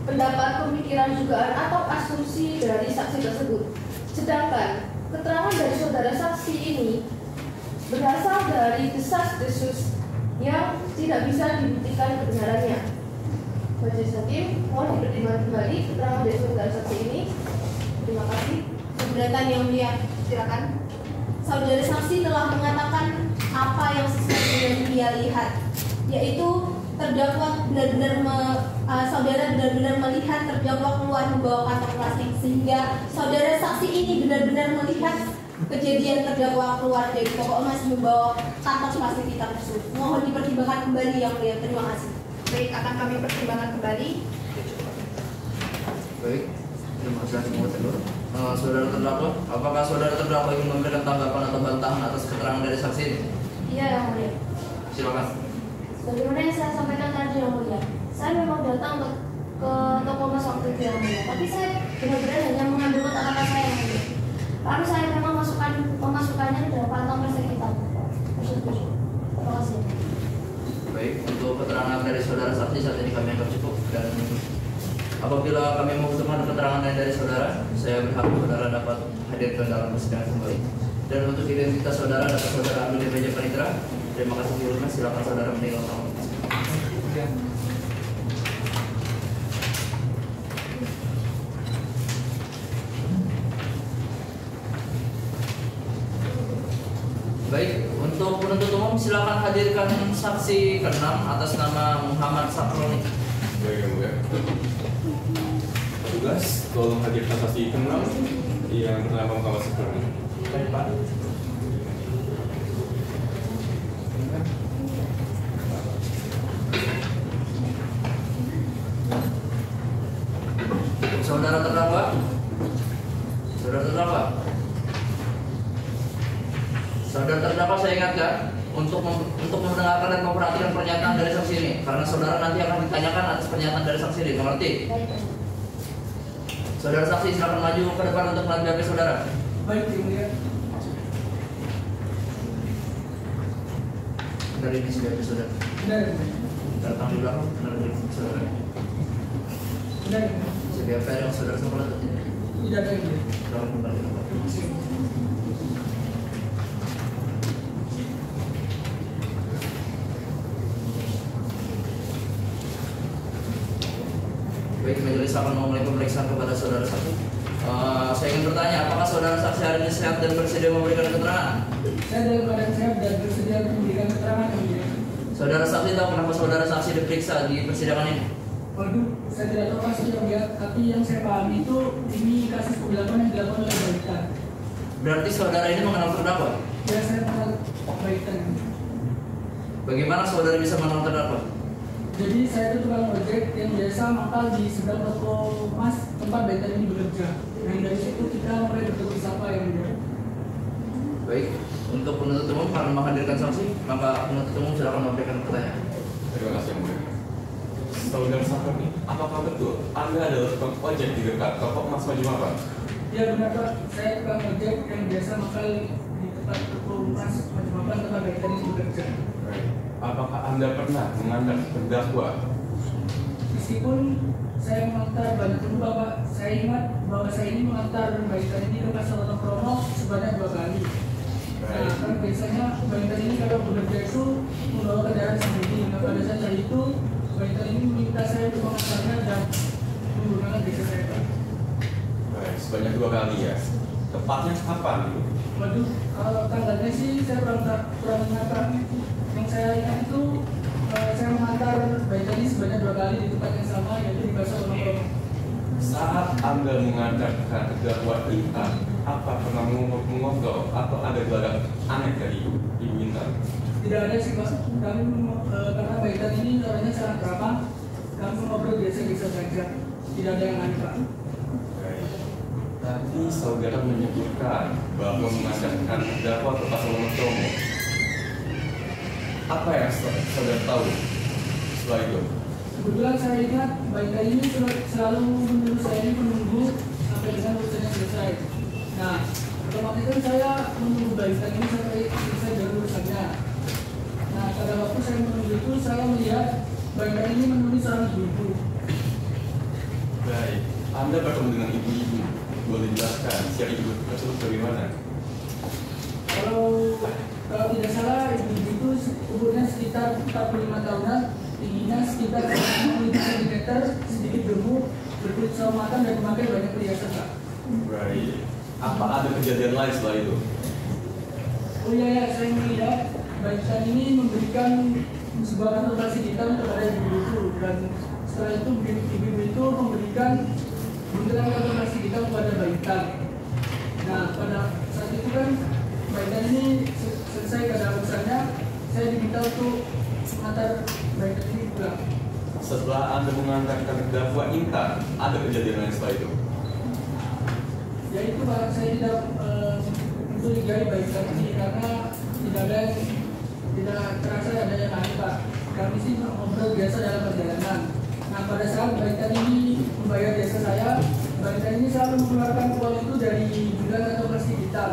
pendapat, pemikiran, dugaan, atau asumsi dari saksi tersebut. Sedangkan keterangan dari saudara saksi ini berasal dari desas-desus yang tidak bisa dibuktikan kebenarannya. Majelis Hakim, mohon dipertimbangkan kembali keterangan dari saudara saksi ini. Terima kasih. Keberatan yang mulia, silakan. Saudara saksi telah mengatakan apa yang sesuai dengan dia lihat, yaitu terdakwa saudara benar-benar melihat terdakwa keluar membawa kantong plastik, sehingga saudara saksi ini benar-benar melihat kejadian terdakwa keluar dari toko emas membawa kantong plastik hitam tersebut. Mohon dipertimbangkan kembali yang mulia. Terima kasih. Baik, akan kami pertimbangkan kembali. Baik, terima kasih moderator. Saudara terdakwa, apakah saudara terdakwa ingin memberikan tanggapan atau bantahan atas keterangan dari saksi ini? Iya, yang mulia. Silakan. Bagaimana yang saya sampaikan tadi yang mulia, saya memang datang ke toko emas waktu itu yang mulia, tapi saya benar-benar hanya mengambil kotak-kotak saya yang mulia. Lalu saya memang memasukkannya ke dalam kantong plastik hitam. Terima kasih. Baik, untuk keterangan dari saudara saksi saat ini kami anggap cukup, dan apabila kami membutuhkan keterangan dari saudara, saya berharap saudara dapat hadir ke dalam persidangan kembali. Dan untuk identitas saudara dapat saudara ambil di meja panitera. Terima kasih sebelumnya, silakan saudara meninggalkan. Baik, untuk penuntut umum silakan hadirkan saksi ke-6 atas nama Muhammad Saproni. Baik, yang mulia. Tugas, tolong hadirkan saksi ke-6 yang bernama Muhammad Saproni. Baik, Pak. Saudara terdakwa, saya ingatkan untuk mendengarkan dan memperhatikan pernyataan dari saksi ini, karena saudara nanti akan ditanyakan atas pernyataan dari saksi ini. Mengerti? Saudara saksi silakan maju ke depan untuk melengkapi saudara. Baik, Yang Mulia. Dari ini sudah saudara. Benar. Datang di belakang, benar dari saudara. Benar. Setiap hari yang saudara sempat tidak. Tidak ada yang mulia. Silakan kembali. Baik, majelis akan memulai pemeriksaan kepada saudara saksi. Saya ingin bertanya, apakah saudara saksi hari ini sehat dan bersedia memberikan keterangan? Saya dalam keadaan sehat dan bersedia memberikan keterangan yang mulia. Saudara saksi tahu kenapa saudara saksi diperiksa di persidangan ini? Waduh, saya tidak tahu pasti yang mulia, tapi yang saya pahami itu ini kasus penggelapan yang dilakukan oleh Baitan. Berarti saudara ini mengenal terdakwa? Ya, saya mengenal Baitan. Bagaimana saudara bisa mengenal terdakwa? Jadi saya itu tukang ojek yang biasa mangkal di seberang toko emas tempat Baitan ini bekerja. Dan dari situ kita mulai bertegur sapa yang mulia. Baik, untuk penuntut umum karena menghadirkan saksi, maka penuntut umum silakan memberikan pertanyaan. Terima kasih yang mulia. Saudara Sahroni, apakah betul Anda adalah tukang ojek di dekat toko emas Maju Mapan? Ya benar Pak, saya tukang ojek yang biasa mangkal di tempat toko emas Maju Mapan tempat Baitan ini bekerja. Apakah Anda pernah mengantar terdakwa? Meskipun saya mengantar banyak penumpang Pak, saya ingat bahwa saya ini mengantar Baitan ini ke Pasar Wonokromo sebanyak 2 kali. Nah, kan biasanya Baitan ini kalau bekerja itu membawa kendaraan sendiri. Nah, pada saat itu Baitan ini meminta saya untuk mengantarnya dan menggunakan jasa saya Pak. Baik, sebanyak 2 kali ya. Tepatnya kapan? Waduh, kalau tanggalnya sih saya kurang ingat Pak. Yang saya ingat itu saya mengantar Baitan ini sebanyak 2 kali di tempat yang sama, yaitu di Pasar Wonokromo. Saat Anda mengantarkan terdakwa Intan, apa pernah mengobrol atau ada gelagat aneh dari Ibu Intan? Tidak ada sih Pak, kami karena Baitan ini orangnya sangat ramah, kami ngobrol biasa-biasa saja, tidak ada yang aneh Pak. Baik. Tadi saudara menyebutkan bahwa mengantarkan terdakwa ke Pasar Wonokromo. Apa yang saudara tahu setelah itu? Kebetulan saya ingat Baitan ini selalu menyuruh saya ini menunggu sampai dengan urusannya selesai. Nah, otomatis kan saya menunggu Baitan ini sampai selesai dari urusannya. Nah, pada waktu saya menunggu itu saya melihat Baitan ini menulis seorang ibu. Baik, Anda bertemu dengan ibu-ibu. Boleh jelaskan siapa ibu tersebut bagaimana? Kalau tidak salah ibu itu umurnya sekitar 45 tahunan, tingginya sekitar 50 cm, sedikit gemuk, berkulit sawo matang dan memakai banyak perhiasan Pak. Baik. Apa ada kejadian lain setelah itu? Oh iya ya, saya melihat Baitan ini memberikan sebuah kartu plastik hitam kepada ibu itu, dan setelah itu ibu itu memberikan buntelan kartu plastik hitam kepada Baitan. Nah, pada saat itu kan Baitan ini selesai pada urusannya, saya diminta untuk mengantar Baitan ini pulang. Setelah Anda mengantarkan terdakwa Intan, ada kejadian lain setelah itu? Ya itu Pak, saya tidak mencurigai Baitan ini karena tidak terasa ada yang aneh Pak. Kami sih ngobrol biasa dalam perjalanan. Nah, pada saat Baitan ini membayar jasa saya, Baitan ini selalu mengeluarkan uang itu dari bulan atau plastik hitam,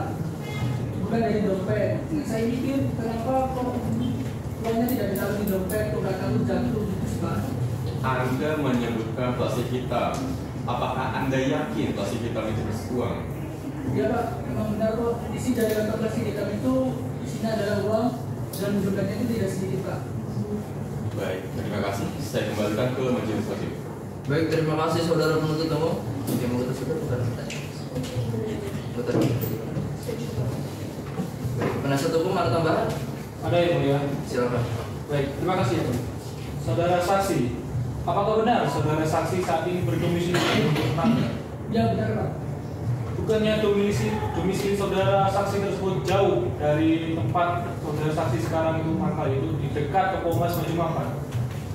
bukan dari dompet. Nah, saya mikir kenapa kok uangnya tidak ditaruh di dompet, kok nggak taruh jatuh gitu Pak. Anda menyebutkan plastik hitam. Apakah Anda yakin plastik hitam itu uang? Ya Pak, memang benar kok. Isi dari kantong plastik hitam itu isinya adalah uang dan jumlahnya itu tidak sedikit Pak. Baik, terima kasih. Saya kembalikan ke majelis hakim. Baik, terima kasih saudara penuntut umum. Yang mau kita sudah bukan pertanyaan. Betul. Baik, penasihat hukum ada tambahan? Ada yang mulia. Silakan. Baik, terima kasih ya Pak. Saudara saksi, apakah benar saudara saksi saat ini berdomisili di Mangga? Ya benar Pak. Bukannya domisili saudara saksi tersebut jauh dari tempat saudara saksi sekarang itu Mangga, itu di dekat toko emas Maju Mapan?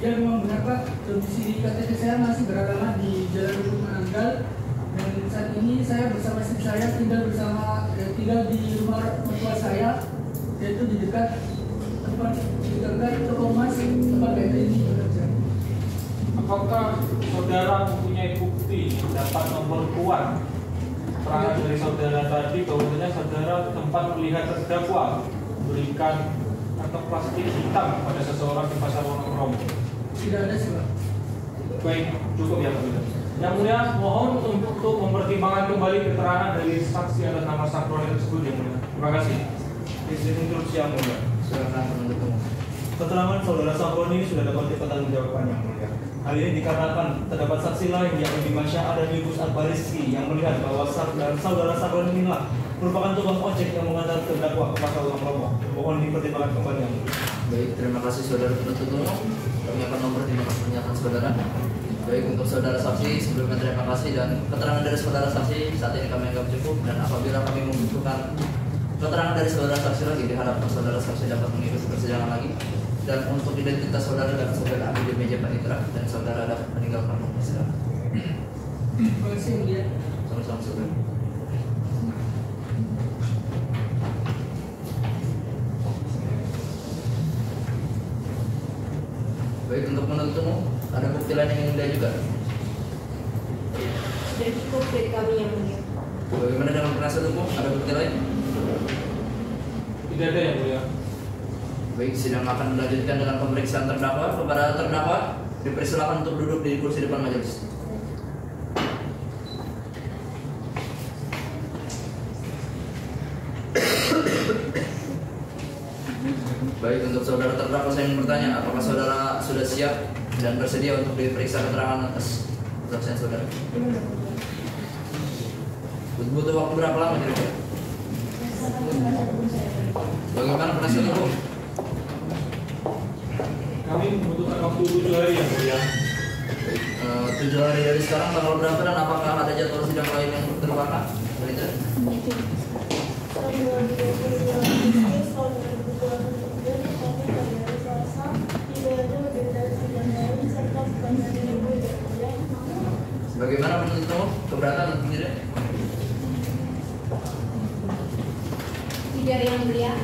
Ya memang benar Pak, domisili KTP saya masih beralamat di Jalan Rukun Mananggal, dan saat ini saya bersama istri saya tinggal di rumah mertua saya, yaitu di dekat toko emas tempat Baitan ini bekerja. Apakah saudara mempunyai bukti dapat memperkuat keterangan dari saudara tadi bahwasanya saudara tempat melihat terdakwa memberikan kantong plastik hitam pada seseorang di Pasar Wonokromo? Tidak ada sih Pak. Baik, cukup ya Pak. Yang mulia, mohon untuk mempertimbangkan kembali keterangan dari saksi atas nama Sahroni tersebut yang mulia. Terima kasih. Izin instruksi yang mulia. Silakan penuntut umum. Keterangan saudara Sahroni sudah dapat dipertanggungjawabkan yang mulia. Hal ini dikarenakan terdapat saksi lain yakni Dimasyah dan Yubus Al-Bariski yang melihat bahwa saudara Sarwan inilah merupakan tukang ojek yang mengantar terdakwa ke masa ulang Romo. Mohon dipertimbangkan kembali. Baik, terima kasih saudara penuntut umum. Kami akan mempertimbangkan pernyataan saudara. Baik, untuk saudara saksi sebelumnya terima kasih dan keterangan dari saudara saksi saat ini kami anggap cukup, dan apabila kami membutuhkan keterangan dari saudara saksi lagi diharapkan saudara saksi dapat mengikuti persidangan lagi. Dan untuk identitas saudara dan saudara ambil di meja panitera dan saudara dapat meninggalkan ruang persidangan. Terima kasih Mulia. Sama-sama saudara. Baik, untuk penuntut umum ada bukti lain yang mulia juga. Sudah cukup dari kami yang mulia. Bagaimana dengan penasihat hukum? Ada bukti lain? Tidak ada yang mulia. Baik, sidang akan dilanjutkan dengan pemeriksaan terdakwa. Kepada terdakwa dipersilakan untuk duduk di kursi depan majelis. Baik, untuk saudara terdakwa saya ingin bertanya, apakah saudara sudah siap dan bersedia untuk diperiksa keterangan atas kesaksian saudara? Butuh waktu berapa lama kira-kira? Bagaimana penasihat hukum? Kami membutuhkan waktu 7 hari yang mulia. 7 hari dari sekarang tanggal berapa dan apakah ada jadwal sidang lain yang terbatas? Bagaimana menurut kamu? Keberatan atau tidak? Tidak yang mulia.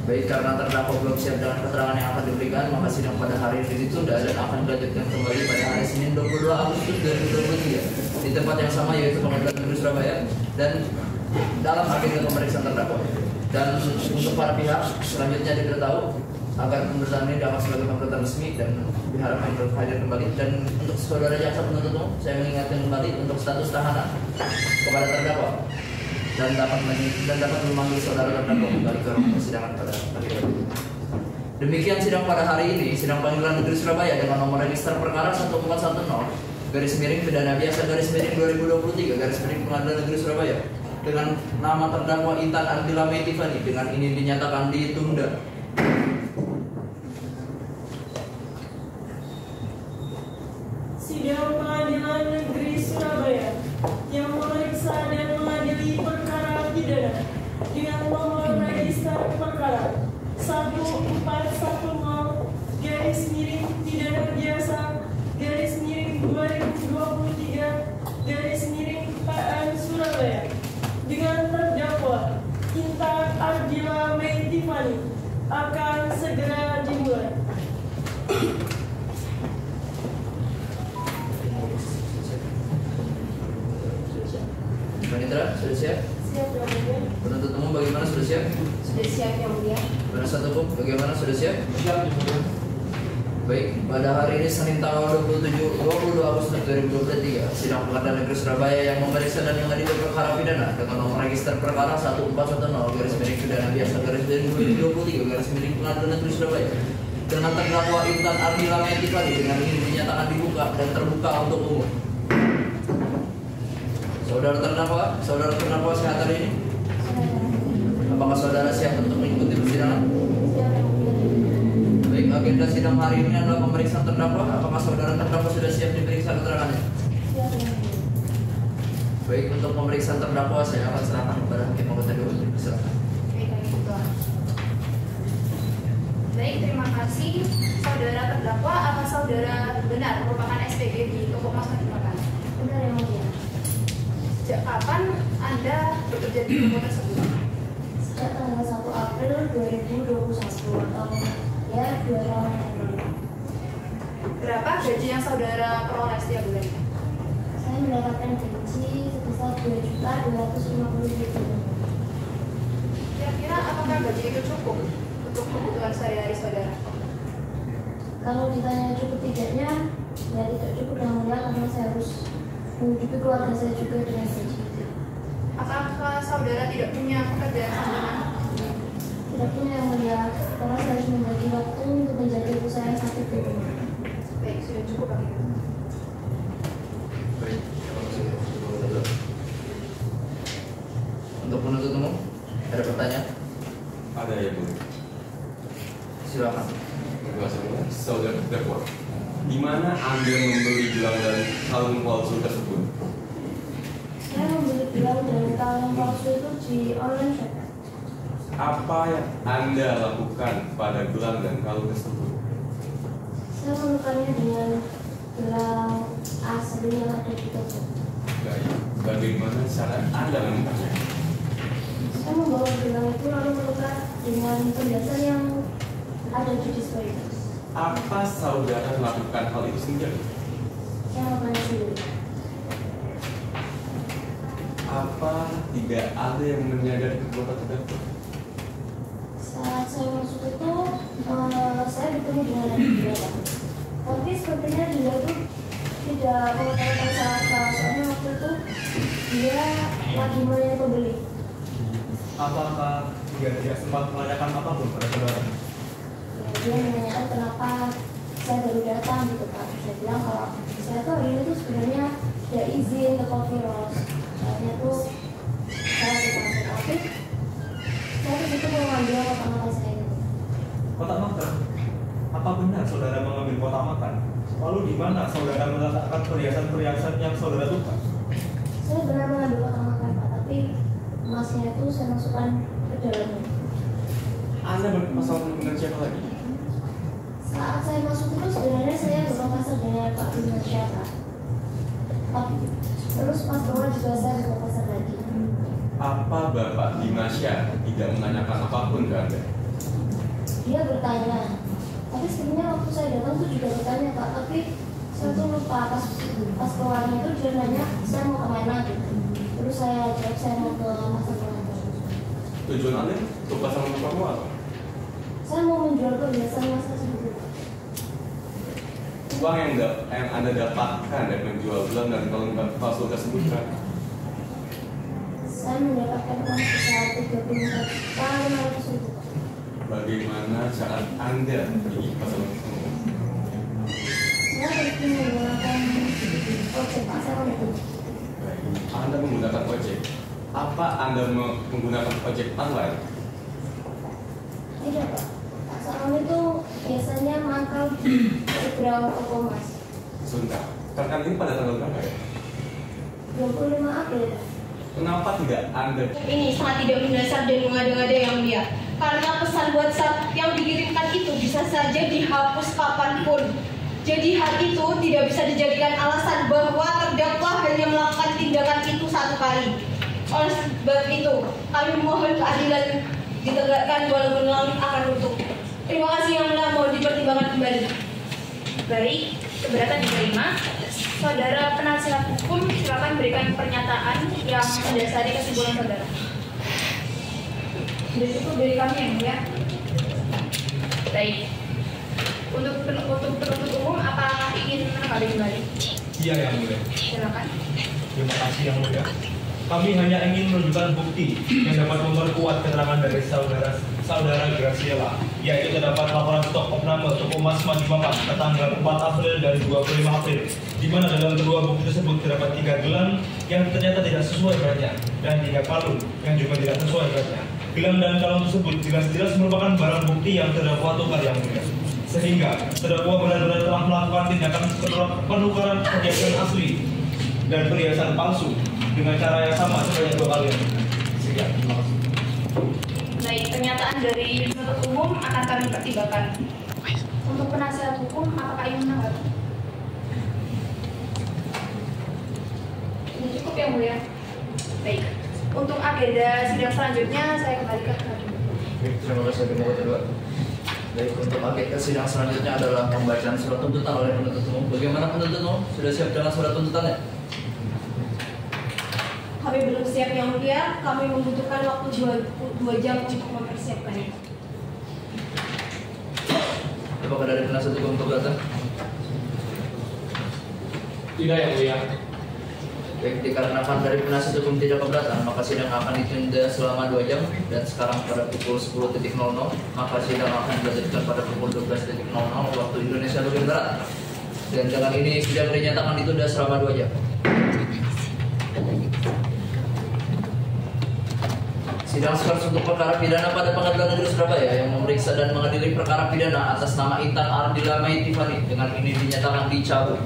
Baik, karena terdakwa belum siap dengan keterangan yang akan diberikan, maka sidang pada hari ini ditunda dan akan dilanjutkan kembali pada hari Senin 22 Agustus 2023 di tempat yang sama, yaitu Pengadilan Negeri Surabaya, dan dalam agenda pemeriksaan terdakwa. Dan untuk para pihak selanjutnya diberitahu agar pemeriksaan ini dapat sebagai pemeriksaan resmi dan diharapkan hadir kembali. Dan untuk saudara jaksa penuntut umum, saya mengingatkan kembali untuk status tahanan kepada terdakwa dan dapat memanggil saudara terdakwa kembali ke ruang persidangan pada hari ini. Demikian sidang pada hari ini, sidang Pengadilan Negeri Surabaya dengan nomor register perkara 1410/2023/2023 Pengadilan Negeri Surabaya dengan nama terdakwa Intan Ardila Metivani dengan ini dinyatakan ditunda. Sidang Pengadilan Negeri Surabaya yang memeriksa dan mengadili perkara pidana dengan nomor register perkara 1410/pidana biasa (2023) Surabaya dengan terdakwa Intan Ardila Metivani akan segera dimulai. Panitera, sudah siap? Siap yang mulia. Penuntut umum bagaimana, sudah siap? Sudah siap yang mulia. Penasihat hukum bagaimana, sudah siap? Siap yang mulia. Baik, pada hari ini Senin tanggal 22 Agustus 2023, sidang Pengadilan Negeri Surabaya yang memeriksa dan mengadili perkara pidana dengan nomor register perkara 1410/pidana biasa (2023) Pengadilan Negeri Surabaya dengan terdakwa Intan Ardila Metivani dengan ini dinyatakan dibuka dan terbuka untuk umum. Saudara terdakwa sehat hari ini? Apakah saudara siap untuk mengikuti persidangan? Baik, agenda sidang hari ini adalah pemeriksaan terdakwa. Apakah saudara terdakwa sudah siap diperiksa keterangannya? Baik, untuk pemeriksaan terdakwa saya akan serahkan kepada hakim anggota dewan. Silakan. Baik, terima kasih. Saudara terdakwa, apa saudara benar merupakan SPG di toko mas Padepokan? Benar yang mulia. Sejak kapan Anda bekerja di toko tersebut? Sejak tanggal 1 April 2021 atau ya 2 tahun yang lalu. Berapa gaji yang saudara peroleh setiap bulan? Saya mendapatkan gaji sebesar 2.250.000. Kira-kira apakah gaji itu cukup untuk kebutuhan sehari-hari saudara? Kalau ditanya cukup tidaknya, ya tidak cukup yang mulia karena saya harus menghidupi keluarga saya juga dengan gaji. Apakah saudara tidak punya pekerjaan sampingan? Tidak punya yang mulia, karena saya harus membagi waktu untuk menjaga ibu saya yang sakit di rumah. Baik, sudah sudah cukup bagi kami. Baik, terima kasih. Untuk penuntut umum, ada pertanyaan? Ada ya, Bu. Silakan. Terima kasih, saudara terdakwa. Di mana Anda membeli gelang dan kalung palsu tersebut? Saya membeli gelang dan kalung palsu itu di online shop. Apa yang Anda lakukan pada gelang dan kalung tersebut? Saya menukarnya dengan gelang asli yang ada di toko. Baik, bagaimana cara Anda menukarnya? Saya membawa gelang itu lalu menukar dengan perhiasan yang ada di display. Apa saudara melakukan hal itu sendiri? Saya melakukannya sendiri. Apa tidak ada yang menyadari perbuatan terdakwa? Saat saya masuk itu, saya bertemu dengan adik dia. Tapi sepertinya dia itu tidak mengetahui saya, soalnya waktu itu dia lagi melayani pembeli. Apakah dia tidak sempat menanyakan apapun pada saudara? Dia menanyakan kenapa saya baru datang gitu Pak. Saya bilang kalau saya tuh hari ini tuh sebenarnya tidak izin ke Coffee Rose. Soalnya tuh saya bersama tapi saya tuh itu mau ngambil kotak makan saya gitu. Kotak makan? Apa benar saudara mengambil kotak makan? Lalu di mana saudara meletakkan perhiasan-perhiasan yang saudara tukar? Saya benar mengambil kotak makan Pak, tapi emasnya itu saya masukkan ke dalamnya. Anda bermasalah dengan siapa lagi? Saat saya masuk itu sebenarnya saya berpapasan dengan Pak Bima Syara. Terus pas keluar juga saya berpapasan lagi. Apa Bapak Dimasya tidak menanyakan apapun ke Anda? Dia bertanya, tapi sebenarnya waktu saya datang tuh juga bertanya Pak, tapi saya tuh lupa pas keluarnya itu dia nanya saya mau kemana gitu. Terus saya jawab saya mau ke pasar Pengantin. Tujuan Anda untuk pasar kamu apa? Saya mau menjual perhiasan mas tersebut. Uang yang Anda dapatkan dari menjual gelang dan kalung palsu tersebut kan? Saya mendapatkan uang sebesar 35.500.000. Bagaimana cara Anda pergi pasar umum? Saya pergi menggunakan ojek pasar umum. Baik, Anda menggunakan ojek. Apa Anda menggunakan ojek online? Tidak Pak. Pasar umum itu biasanya mangkal di beberapa toko mas. Sebentar, terkait ini pada tanggal berapa ya? 25 April. Kenapa tidak Anda? Ini sangat tidak mendasar dan mengada-ngada yang mulia. Karena pesan WhatsApp yang dikirimkan itu bisa saja dihapus kapanpun. Jadi hal itu tidak bisa dijadikan alasan bahwa terdakwa hanya melakukan tindakan itu satu kali. Oleh sebab itu, kami mohon keadilan ditegakkan walaupun langit akan runtuh. Terima kasih yang mulia, mohon dipertimbangkan kembali. Baik, keberatan diterima. Saudara penasihat hukum silakan berikan pernyataan yang mendasari kesimpulan saudara. Sudah cukup dari kami yang mulia. Baik. Untuk penuntut umum, apakah ingin menanggapi kembali? Iya yang mulia. Silakan. Terima kasih yang mulia. Kami hanya ingin menunjukkan bukti yang dapat memperkuat keterangan dari saudara Graciela, yaitu terdapat laporan stok opname toko emas Maju Makan tanggal 4 April dan 25 April, di mana dalam kedua bukti tersebut terdapat 3 gelang yang ternyata tidak sesuai beratnya dan 3 kalung yang juga tidak sesuai beratnya. Gelang dan kalung tersebut jelas-jelas merupakan barang bukti yang terdakwa tukar yang mulia. Sehingga terdakwa benar-benar telah melakukan tindakan penukaran perhiasan asli dan perhiasan palsu dengan cara yang sama sebanyak 2 kali. Sekian, terima kasih. Baik, pernyataan dari penuntut umum akan kami pertimbangkan. Untuk penasihat hukum, apakah ingin menanggapi? Ini cukup yang mulia. Baik. Untuk agenda sidang selanjutnya, saya kembalikan ke hakim. Baik, terima kasih Hakim kedua. Baik, untuk agenda sidang selanjutnya adalah pembacaan surat tuntutan oleh penuntut umum. Bagaimana penuntut umum? Sudah siap dengan surat tuntutannya? Kami belum siap yang mulia, kami membutuhkan waktu 2 jam untuk mempersiapkannya. Apakah dari penasihat hukum keberatan? Tidak yang mulia. Baik, dikarenakan dari penasihat hukum tidak keberatan, maka sidang akan ditunda selama 2 jam dan sekarang pada pukul 10.00, maka sidang akan dilanjutkan pada pukul 12.00 waktu Indonesia bagian Barat. Dan dengan ini sidang dinyatakan ditunda selama 2 jam. Sidang skors untuk perkara pidana pada Pengadilan Negeri Surabaya yang memeriksa dan mengadili perkara pidana atas nama Intan Ardila Maitifani dengan ini dinyatakan dicabut.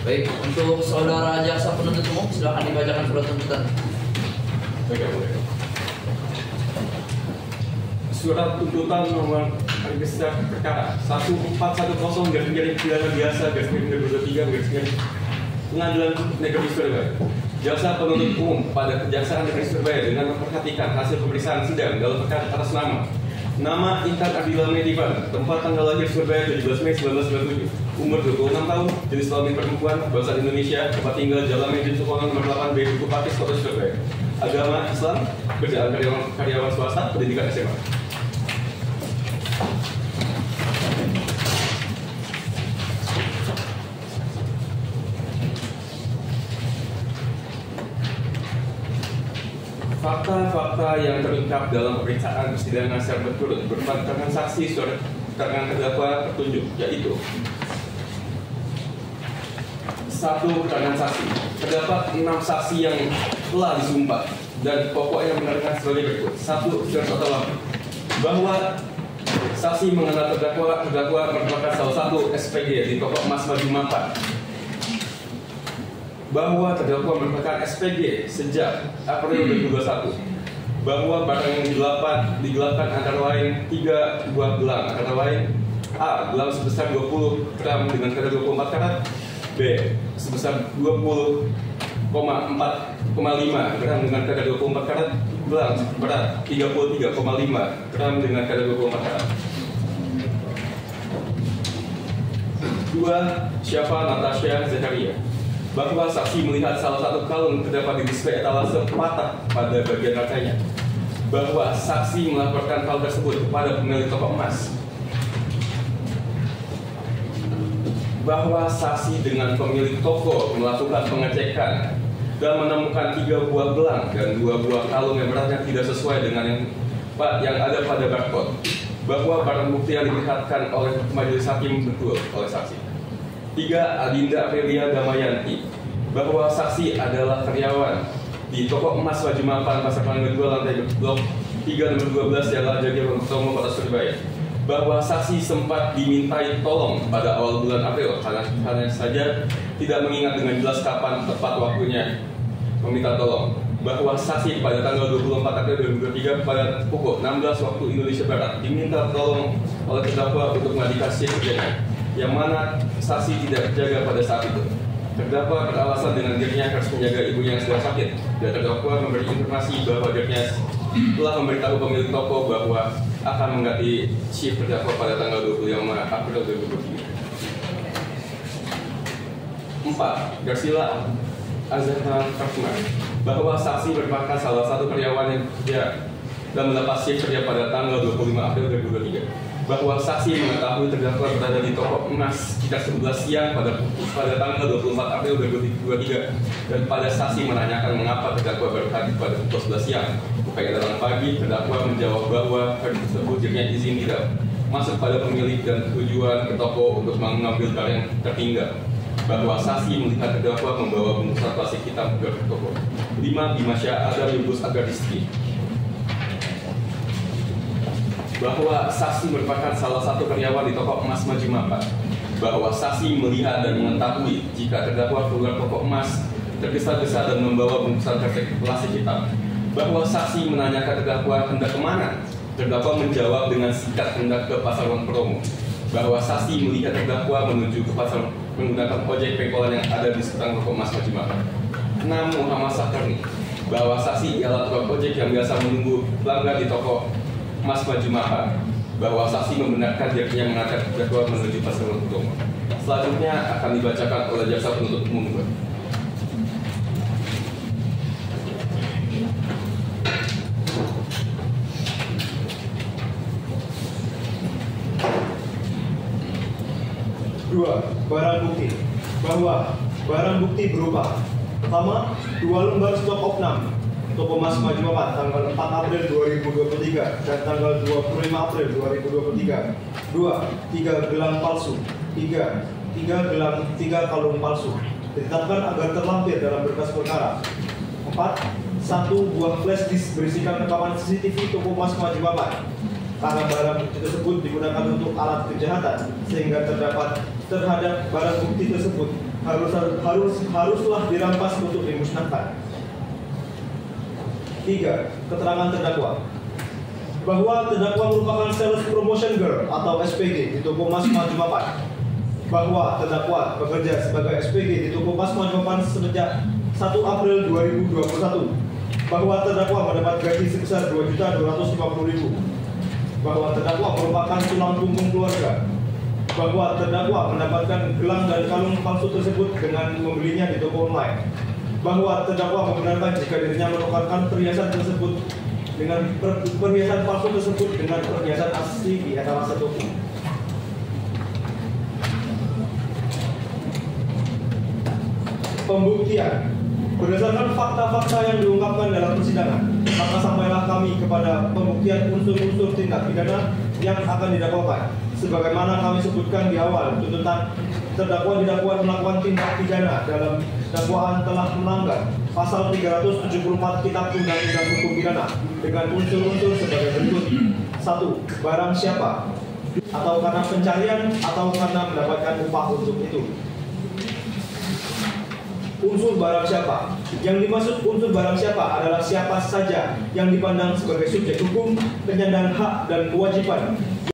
Baik, untuk saudara jaksa penuntut umum silakan dibacakan surat tuntutan. Surat tuntutan nomor register perkara 1410 garis pidana biasa garis miring 2023 Pengadilan Negeri Surabaya. Jaksa penuntut umum pada Kejaksaan Negeri Surabaya dengan memperhatikan hasil pemeriksaan sidang dalam perkara atas nama Intan Ardila Maitifani, tempat tanggal lahir Surabaya 17 Mei 1997, umur 26 tahun, jenis kelamin perempuan, bahasa Indonesia, tempat tinggal Jalan Medan Sukono nomor 8 B Duku Pakis, Kota Surabaya. Agama Islam, kerjaan karyawan swasta, pendidikan SMA. Fakta-fakta yang terungkap dalam pemeriksaan persidangan secara berturut berupa keterangan saksi, surat keterangan terdakwa petunjuk, yaitu 1. Keterangan saksi. Terdapat 6 saksi yang telah disumpah dan pokoknya menerangkan sebagai berikut. 1. Surat atau bahwa saksi mengenal terdakwa merupakan salah satu SPG di toko emas Maju Mapan. Bahwa terdakwa merupakan SPG sejak April 2021. Bahwa barang yang digelapkan antara lain 3 buah gelang, antara lain A. Gelang sebesar 20 gram dengan kadar 24 karat, B. Sebesar 20,5 gram dengan kadar 24 karat, gelang berat 33,5 gram dengan kadar 24 karat. 2. Siapa Natasha Zakaria. Bahwa saksi melihat salah satu kalung terdapat di display etalase patah pada bagian rangkainya. Bahwa saksi melaporkan hal tersebut kepada pemilik toko emas. Bahwa saksi dengan pemilik toko melakukan pengecekan dan menemukan 3 buah gelang dan 2 buah kalung yang beratnya tidak sesuai dengan yang ada pada barcode. Bahwa barang bukti yang dilihatkan oleh majelis hakim betul oleh saksi. 3. Adinda Aprilia Damayanti. Bahwa saksi adalah karyawan di toko emas Maju Mapan Pasar Mangga 2 lantai blok 3 nomor 12 Jalan Jagir Utama Kota Surabaya. Bahwa saksi sempat dimintai tolong pada awal bulan April, hanya saja tidak mengingat dengan jelas kapan tepat waktunya meminta tolong. Bahwa saksi pada tanggal 24 April 2023 pada pukul 16 waktu Indonesia Barat diminta tolong oleh terdakwa untuk mengadili shift kerjanya, yang mana saksi tidak terjaga pada saat itu. Terdakwa beralasan dengan dirinya harus menjaga ibunya yang sedang sakit, dan terdakwa memberi informasi bahwa dirinya telah memberitahu pemilik toko bahwa akan mengganti shift terdakwa pada tanggal 25 April 2023. 4. Garsila Azhar Fatima. Bahwa saksi merupakan salah satu karyawan yang bekerja dan melepas shift kerja pada tanggal 25 April 2023. Bahwa saksi mengetahui terdakwa berada di toko emas sekitar 11 siang pada tanggal 24 April 2023, dan pada saksi menanyakan mengapa terdakwa baru hadir pada pukul 11 siang. Pada datang pagi, terdakwa menjawab bahwa hari tersebut dirinya izin tidak masuk pada pemilik dan tujuan ke toko untuk mengambil barang yang tertinggal. Bahwa saksi melihat terdakwa membawa bungkusan plastik hitam ke toko. 5. Bimasya Adam Yubus Agaristi. Bahwa saksi merupakan salah satu karyawan di toko emas Maju Mapan. Bahwa saksi melihat dan mengetahui jika terdakwa keluar toko emas tergesa-gesa dan membawa bungkusan plastik hitam. Bahwa saksi menanyakan terdakwa hendak kemana. Terdakwa menjawab dengan singkat hendak ke Pasar Wonokromo. Bahwa saksi melihat terdakwa menuju ke pasar menggunakan ojek pengkolan yang ada di sekitar toko emas Maju Mapan. 6. Muhammad Sakarni. Bahwa saksi ialah tukang ojek yang biasa menunggu pelanggan di toko Mas Maju Mapan. Bahwa saksi membenarkan dirinya mengangkat terdakwa menuju Pasar Wonokromo. Selanjutnya akan dibacakan oleh jaksa penuntut umum. Dua, barang bukti. Bahwa barang bukti berupa: pertama, 2 lembar stok opnam Toko Mas Maju Mapan tanggal 4 April 2023 dan tanggal 25 April 2023. 2. 3 gelang palsu. 3 kalung palsu ditetapkan agar terlampir dalam berkas perkara. 4. 1 buah flash disk berisikan rekaman CCTV Toko Mas Maju Mapan. Karena barang bukti tersebut digunakan untuk alat kejahatan, sehingga terhadap barang bukti tersebut haruslah dirampas untuk dimusnahkan. 3. Keterangan terdakwa bahwa terdakwa merupakan sales promotion girl atau SPG di Toko Mas Maju Mapan. Bahwa terdakwa bekerja sebagai SPG di Toko Mas Maju Mapan sejak 1 April 2021. Bahwa terdakwa mendapat gaji sebesar 2.250.000. Bahwa terdakwa merupakan tulang punggung keluarga. Bahwa terdakwa mendapatkan gelang dan kalung palsu tersebut dengan membelinya di toko online. Bahwa terdakwa membenarkan jika dirinya menukarkan perhiasan tersebut dengan perhiasan palsu tersebut dengan perhiasan asli di etalase toko. Pembuktian. Berdasarkan fakta-fakta yang diungkapkan dalam persidangan, maka sampailah kami kepada pembuktian unsur-unsur tindak pidana yang akan didakwakan. Sebagaimana kami sebutkan di awal, tuntutan terdakwa didakwa melakukan tindak pidana dalam dakwaan telah melanggar pasal 374 Kitab Undang-Undang Hukum Pidana dengan unsur-unsur sebagai berikut. 1. Barang siapa, atau karena pencarian atau karena mendapatkan upah untuk itu. Unsur barang siapa. Yang dimaksud unsur barang siapa adalah siapa saja yang dipandang sebagai subjek hukum, penyandang hak dan kewajiban